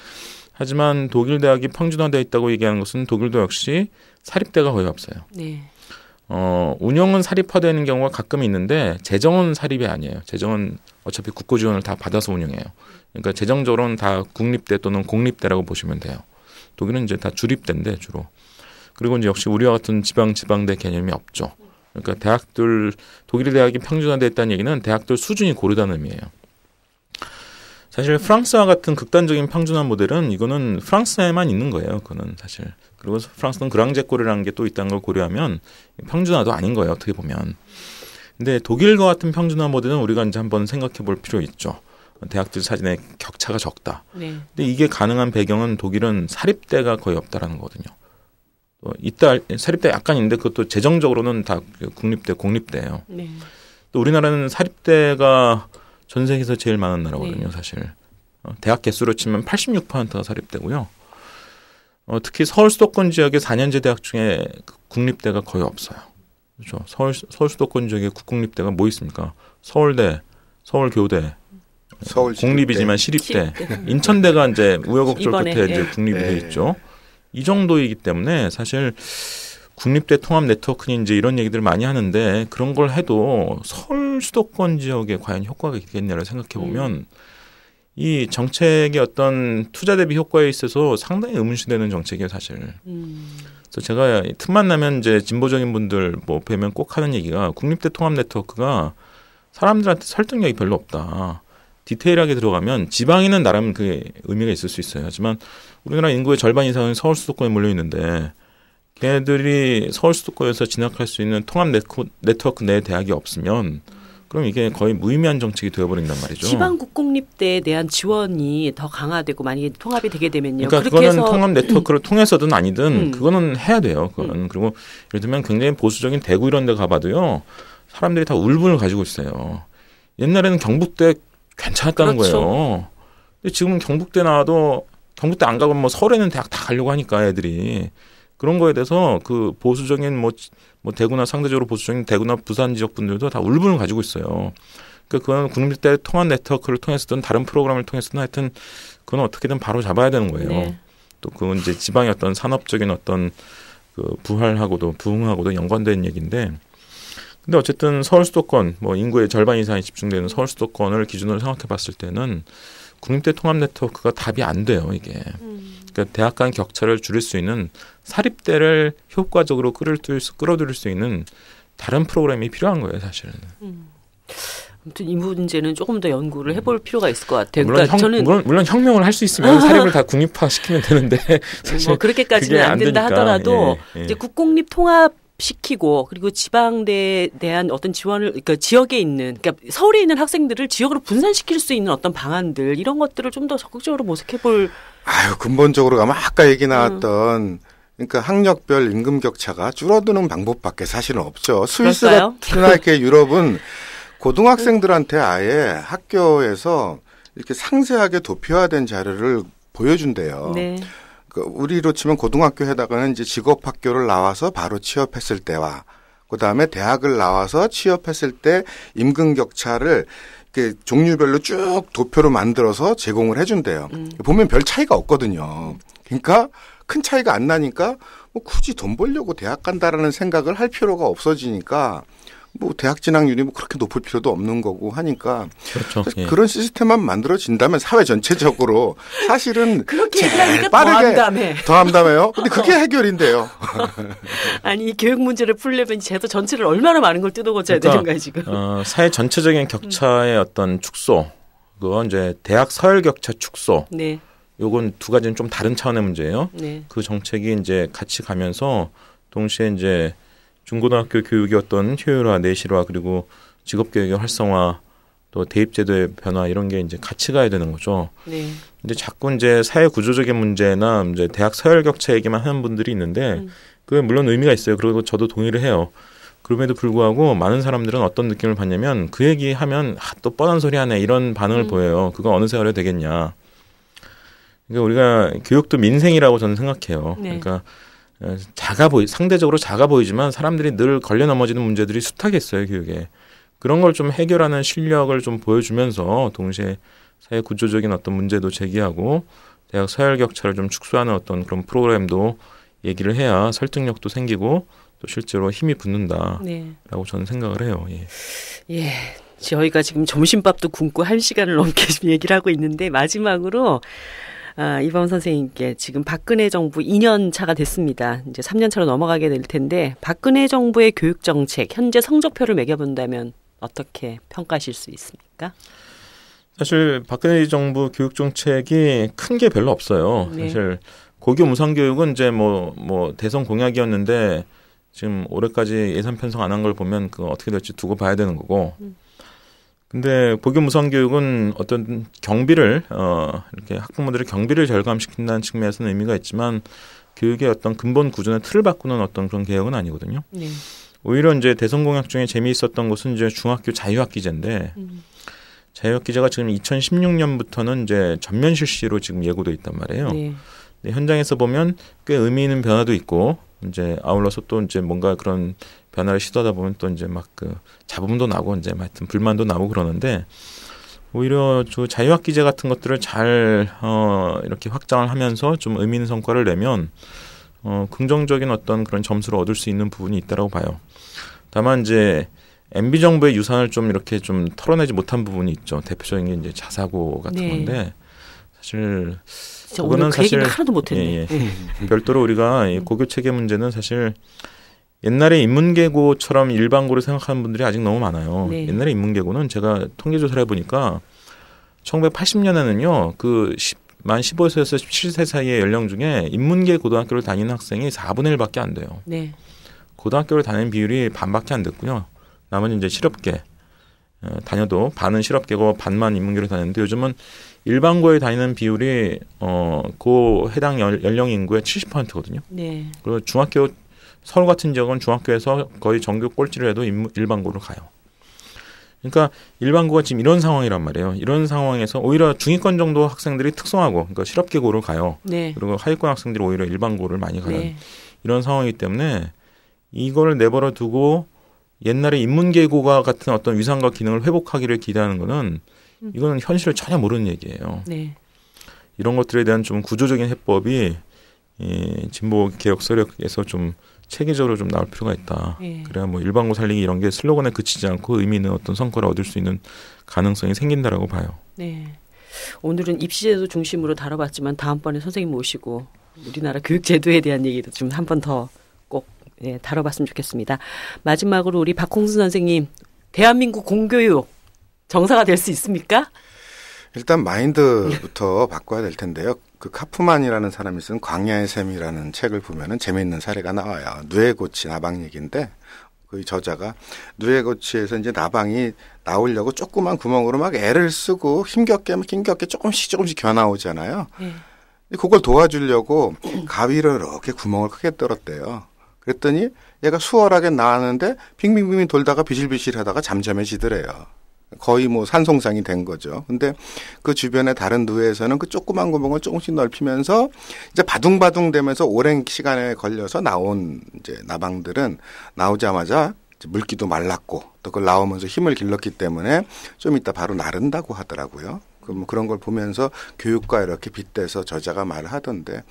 [SPEAKER 3] 하지만 독일 대학이 평준화되어 있다고 얘기하는 것은 독일도 역시 사립대가 거의 없어요.
[SPEAKER 1] 네.
[SPEAKER 3] 운영은 사립화되는 경우가 가끔 있는데 재정은 사립이 아니에요. 재정은 어차피 국고 지원을 다 받아서 운영해요. 그러니까 재정적으로는 다 국립대 또는 공립대라고 보시면 돼요. 독일은 이제 다 주립대인데 주로. 그리고 이제 역시 우리와 같은 지방대 개념이 없죠. 그러니까 독일 대학이 평준화됐다는 얘기는 대학들 수준이 고르다는 의미예요. 사실 프랑스와 같은 극단적인 평준화 모델은 이거는 프랑스에만 있는 거예요. 그거는 사실. 그리고 프랑스는 그랑제꼴이라는 게 또 있다는 걸 고려하면 평준화도 아닌 거예요. 어떻게 보면. 근데 독일과 같은 평준화 모델은 우리가 이제 한번 생각해 볼 필요 있죠. 대학들 사진에 격차가 적다.
[SPEAKER 1] 네.
[SPEAKER 3] 근데 이게 가능한 배경은 독일은 사립대가 거의 없다라는 거거든요. 사립대 약간 있는데 그것도 재정적으로는 다 국립대, 공립대예요.
[SPEAKER 1] 네.
[SPEAKER 3] 또 우리나라는 사립대가 전 세계에서 제일 많은 나라거든요, 사실. 대학 개수로 치면 86%가 사립대고요. 특히 서울 수도권 지역의 4년제 대학 중에 국립대가 거의 없어요. 그렇죠. 서울 수도권 지역의 국공립대가 뭐 있습니까? 서울대, 서울교대, 공립이지만 시립대. 인천대가 이제 우여곡절 끝에 이제 국립이 돼 있죠. 이 정도이기 때문에 사실 국립대 통합 네트워크니 이제 이런 얘기들을 많이 하는데 그런 걸 해도 서울 수도권 지역에 과연 효과가 있겠냐를 생각해 보면 이 정책의 어떤 투자 대비 효과에 있어서 상당히 의문시되는 정책이에요, 사실. 그래서 제가 틈만 나면 이제 진보적인 분들 뭐 뵈면 꼭 하는 얘기가 국립대 통합 네트워크가 사람들한테 설득력이 별로 없다. 디테일하게 들어가면 지방에는 나름 그 의미가 있을 수 있어요. 하지만 우리나라 인구의 절반 이상은 서울 수도권에 몰려 있는데 걔네들이 서울 수도권에서 진학할 수 있는 통합 네트워크 내 대학이 없으면 그럼 이게 거의 무의미한 정책이 되어버린단 말이죠.
[SPEAKER 1] 지방 국공립대에 대한 지원이 더 강화되고 만약에 통합이 되게 되면요.
[SPEAKER 3] 그러니까
[SPEAKER 1] 그렇게
[SPEAKER 3] 그거는
[SPEAKER 1] 해서
[SPEAKER 3] 통합 네트워크를 통해서든 아니든 그거는 해야 돼요. 그거는. 그리고 예를 들면 굉장히 보수적인 대구 이런 데 가봐도요. 사람들이 다 울분을 가지고 있어요. 옛날에는 경북대 괜찮았다는
[SPEAKER 1] 그렇죠.
[SPEAKER 3] 거예요. 근데 지금은 경북대 나와도 경북대 안 가고 뭐 서울에 있는 대학 다 가려고 하니까 애들이 그런 거에 대해서 그 보수적인 뭐 대구나 상대적으로 보수적인 대구나 부산 지역 분들도 다 울분을 가지고 있어요. 그러니까 그건 국립대 통합 네트워크를 통해서든 다른 프로그램을 통해서든 하여튼 그건 어떻게든 바로 잡아야 되는 거예요.
[SPEAKER 1] 네.
[SPEAKER 3] 또 그건 이제 지방의 어떤 산업적인 어떤 그 부흥하고도 연관된 얘기인데 근데 어쨌든 서울 수도권 뭐 인구의 절반 이상이 집중되는 서울 수도권을 기준으로 생각해 봤을 때는 국립대 통합 네트워크가 답이 안 돼요, 이게. 그러니까 대학 간 격차를 줄일 수 있는 사립대를 효과적으로 끌어들일 수 있는 다른 프로그램이 필요한 거예요, 사실은.
[SPEAKER 1] 아무튼 이 문제는 조금 더 연구를 해볼 필요가 있을 것 같아요. 그러니까
[SPEAKER 3] 물론 혁명을 할 수 있으면 사립을 다 국립화시키면 되는데 사실
[SPEAKER 1] 뭐 그렇게까지는 안 된다
[SPEAKER 3] 되니까.
[SPEAKER 1] 하더라도
[SPEAKER 3] 예.
[SPEAKER 1] 이제 국공립 통합 시키고 그리고 지방대에 대한 어떤 지원을 그러니까 지역에 있는 그러니까 서울에 있는 학생들을 지역으로 분산시킬 수 있는 어떤 방안들 이런 것들을 좀 더 적극적으로 모색해 볼.
[SPEAKER 2] 아유 근본적으로 가면 아까 얘기 나왔던 그러니까 학력별 임금 격차가 줄어드는 방법밖에 사실은 없죠. 스위스 같은 이렇게 유럽은 고등학생들한테 아예 학교에서 이렇게 상세하게 도표화된 자료를 보여준대요.
[SPEAKER 1] 네.
[SPEAKER 2] 우리로 치면 고등학교에다가는 이제 직업학교를 나와서 바로 취업했을 때와 그다음에 대학을 나와서 취업했을 때 임금 격차를 이렇게 종류별로 쭉 도표로 만들어서 제공을 해준대요. 보면 별 차이가 없거든요. 그러니까 큰 차이가 안 나니까 뭐 굳이 돈 벌려고 대학 간다라는 생각을 할 필요가 없어지니까 뭐 대학 진학률이 뭐 그렇게 높을 필요도 없는 거고 하니까
[SPEAKER 3] 그렇죠. 예.
[SPEAKER 2] 그런 시스템만 만들어진다면 사회 전체적으로 사실은
[SPEAKER 1] 그렇게
[SPEAKER 2] 제일 빠르게 더 함담해요. 근데 그게 해결인데요.
[SPEAKER 1] 아니 교육 문제를 풀려면 제도 전체를 얼마나 많은 걸 뜯어고쳐야 되는가 지금.
[SPEAKER 3] 사회 전체적인 격차의 어떤 축소, 그건 이제 대학 서열 격차 축소.
[SPEAKER 1] 네.
[SPEAKER 3] 요건 두 가지는 좀 다른 차원의 문제예요.
[SPEAKER 1] 네.
[SPEAKER 3] 그 정책이 이제 같이 가면서 동시에 이제 중고등학교 교육의 어떤 효율화, 내실화, 그리고 직업교육의 활성화, 또 대입제도의 변화 이런 게 이제 같이 가야 되는 거죠.
[SPEAKER 1] 네.
[SPEAKER 3] 근데 자꾸 이제 사회 구조적인 문제나 이제 대학 서열 격차 얘기만 하는 분들이 있는데 그게 물론 의미가 있어요. 그리고 저도 동의를 해요. 그럼에도 불구하고 많은 사람들은 어떤 느낌을 받냐면 그 얘기하면 또 뻔한 소리 하네 이런 반응을 보여요. 그거 어느 세월에 되겠냐. 그러니까 우리가 교육도 민생이라고 저는 생각해요.
[SPEAKER 1] 네.
[SPEAKER 3] 그러니까 상대적으로 작아 보이지만 사람들이 늘 걸려 넘어지는 문제들이 숱하게 있어요, 교육에. 그런 걸 좀 해결하는 실력을 좀 보여주면서 동시에 사회 구조적인 어떤 문제도 제기하고 대학 서열 격차를 좀 축소하는 어떤 그런 프로그램도 얘기를 해야 설득력도 생기고 또 실제로 힘이 붙는다라고
[SPEAKER 1] 네.
[SPEAKER 3] 저는 생각을 해요. 예.
[SPEAKER 1] 예. 저희가 지금 점심밥도 굶고 1시간을 넘게 얘기를 하고 있는데 마지막으로 이범 선생님께 지금 박근혜 정부 2년 차가 됐습니다. 이제 3년 차로 넘어가게 될 텐데 박근혜 정부의 교육 정책 현재 성적표를 매겨본다면 어떻게 평가하실 수 있습니까?
[SPEAKER 3] 사실 박근혜 정부 교육 정책이 큰 게 별로 없어요.
[SPEAKER 1] 네.
[SPEAKER 3] 사실 고교 무상 교육은 이제 뭐 대선 공약이었는데 지금 올해까지 예산 편성 안 한 걸 보면 그거 어떻게 될지 두고 봐야 되는 거고. 근데 고교 무상 교육은 어떤 경비를 이렇게 학부모들의 경비를 절감시킨다는 측면에서는 의미가 있지만 교육의 어떤 근본 구조나 틀을 바꾸는 어떤 그런 개혁은 아니거든요.
[SPEAKER 1] 네.
[SPEAKER 3] 오히려 이제 대선 공약 중에 재미있었던 것은 이제 중학교 자유학기제인데 자유학기제가 지금 2016년부터는 이제 전면 실시로 지금 예고돼 있단 말이에요.
[SPEAKER 1] 네.
[SPEAKER 3] 근데 현장에서 보면 꽤 의미 있는 변화도 있고 이제 아울러서 또 이제 뭔가 그런 변화를 시도하다 보면 또 이제 막 그 잡음도 나고 이제 하여튼 불만도 나고 그러는데 오히려 저 자유학기제 같은 것들을 잘 이렇게 확장을 하면서 좀 의미 있는 성과를 내면 긍정적인 어떤 그런 점수를 얻을 수 있는 부분이 있다라고 봐요. 다만 이제 MB 정부의 유산을 좀 이렇게 좀 털어내지 못한 부분이 있죠. 대표적인 게 이제 자사고 같은
[SPEAKER 1] 네.
[SPEAKER 3] 건데 사실
[SPEAKER 1] 그거는 그 얘기는 하나도 못했네.
[SPEAKER 3] 예. 별도로 우리가 이 고교 체계 문제는 사실 옛날에 인문계고처럼 일반고를 생각하는 분들이 아직 너무 많아요.
[SPEAKER 1] 네.
[SPEAKER 3] 옛날에 인문계고는 제가 통계조사를 해보니까 1980년에는요. 만 15세에서 17세 사이의 연령 중에 인문계 고등학교를 다니는 학생이 4분의 1밖에 안 돼요.
[SPEAKER 1] 네.
[SPEAKER 3] 고등학교를 다니는 비율이 반밖에 안 됐고요. 나머지 이제 실업계 다녀도 반은 실업계고 반만 인문계로 다녔는데 요즘은 일반고에 다니는 비율이 그 해당 연령 인구의 70%거든요.
[SPEAKER 1] 네.
[SPEAKER 3] 그리고 중학교 서울 같은 지역은 중학교에서 거의 정규 꼴찌를 해도 일반고로 가요. 그러니까 일반고가 지금 이런 상황이란 말이에요. 이런 상황에서 오히려 중위권 정도 학생들이 특성하고 그러니까 실업계고를 가요.
[SPEAKER 1] 네.
[SPEAKER 3] 그리고 하위권 학생들이 오히려 일반고를 많이 가는
[SPEAKER 1] 네.
[SPEAKER 3] 이런 상황이기 때문에 이걸 내버려 두고 옛날에 인문계고가 같은 어떤 위상과 기능을 회복하기를 기대하는 거는 이거는 현실을 전혀 모르는 얘기예요.
[SPEAKER 1] 네.
[SPEAKER 3] 이런 것들에 대한 좀 구조적인 해법이 진보 개혁 세력에서 좀 체계적으로 좀 나올 필요가 있다.
[SPEAKER 1] 네.
[SPEAKER 3] 그래야 뭐 일반고 살리기 이런 게 슬로건에 그치지 않고 의미 있는 어떤 성과를 얻을 수 있는 가능성이 생긴다라고 봐요.
[SPEAKER 1] 네. 오늘은 입시제도 중심으로 다뤄봤지만 다음번에 선생님 모시고 우리나라 교육제도에 대한 얘기도 좀 한 번 더 꼭 다뤄봤으면 좋겠습니다. 마지막으로 우리 박홍순 선생님, 대한민국 공교육 정상화 될 수 있습니까?
[SPEAKER 2] 일단 마인드부터 바꿔야 될 텐데요. 그 카프만이라는 사람이 쓴 광야의 샘이라는 책을 보면은 재미있는 사례가 나와요. 누에고치 나방 얘기인데 그 저자가 누에고치에서 이제 나방이 나오려고 조그만 구멍으로 막 애를 쓰고 힘겹게 조금씩 겨나오잖아요. 그걸 도와주려고 가위를 이렇게 구멍을 크게 뚫었대요. 그랬더니 얘가 수월하게 나왔는데 빙빙빙 돌다가 비실비실하다가 잠잠해지더래요. 거의 뭐 산송상이 된 거죠. 근데 그 주변에 다른 누에에서는 그 조그만 구멍을 조금씩 넓히면서 이제 바둥바둥 되면서 오랜 시간에 걸려서 나온 이제 나방들은 나오자마자 물기도 말랐고 또 그걸 나오면서 힘을 길렀기 때문에 좀 이따 바로 나른다고 하더라고요. 그런 걸 보면서 교육과 이렇게 빗대서 저자가 말을 하던데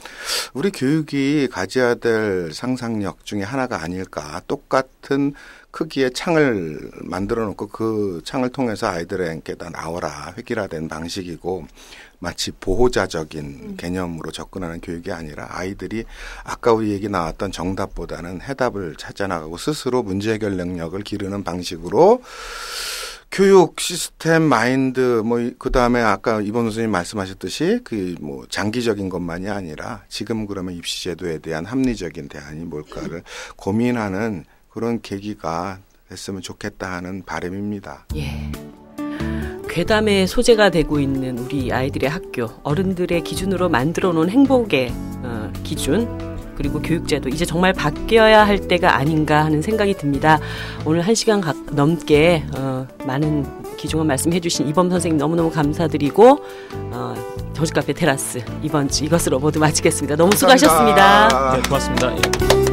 [SPEAKER 2] 우리 교육이 가져야 될 상상력 중에 하나가 아닐까. 똑같은 크기의 창을 만들어 놓고 그 창을 통해서 아이들에게 다 나와라 획일화된 방식이고 마치 보호자적인 개념으로 접근하는 교육이 아니라 아이들이 아까 우리 얘기 나왔던 정답보다는 해답을 찾아나가고 스스로 문제 해결 능력을 기르는 방식으로 교육 시스템 마인드 그다음에 아까 이번 선생님 말씀하셨듯이 그 뭐 장기적인 것만이 아니라 지금 그러면 입시 제도에 대한 합리적인 대안이 뭘까를 고민하는 그런 계기가 됐으면 좋겠다 하는 바람입니다.
[SPEAKER 1] 예. 괴담의 소재가 되고 있는 우리 아이들의 학교, 어른들의 기준으로 만들어 놓은 행복의 기준 그리고 교육제도 이제 정말 바뀌어야 할 때가 아닌가 하는 생각이 듭니다. 오늘 1시간 넘게 많은 귀중한 말씀해 주신 이범 선생님 너무너무 감사드리고 정신카페 테라스 이번 주 이것으로 모두 마치겠습니다. 너무 수고하셨습니다.
[SPEAKER 3] 네, 고맙습니다. 예.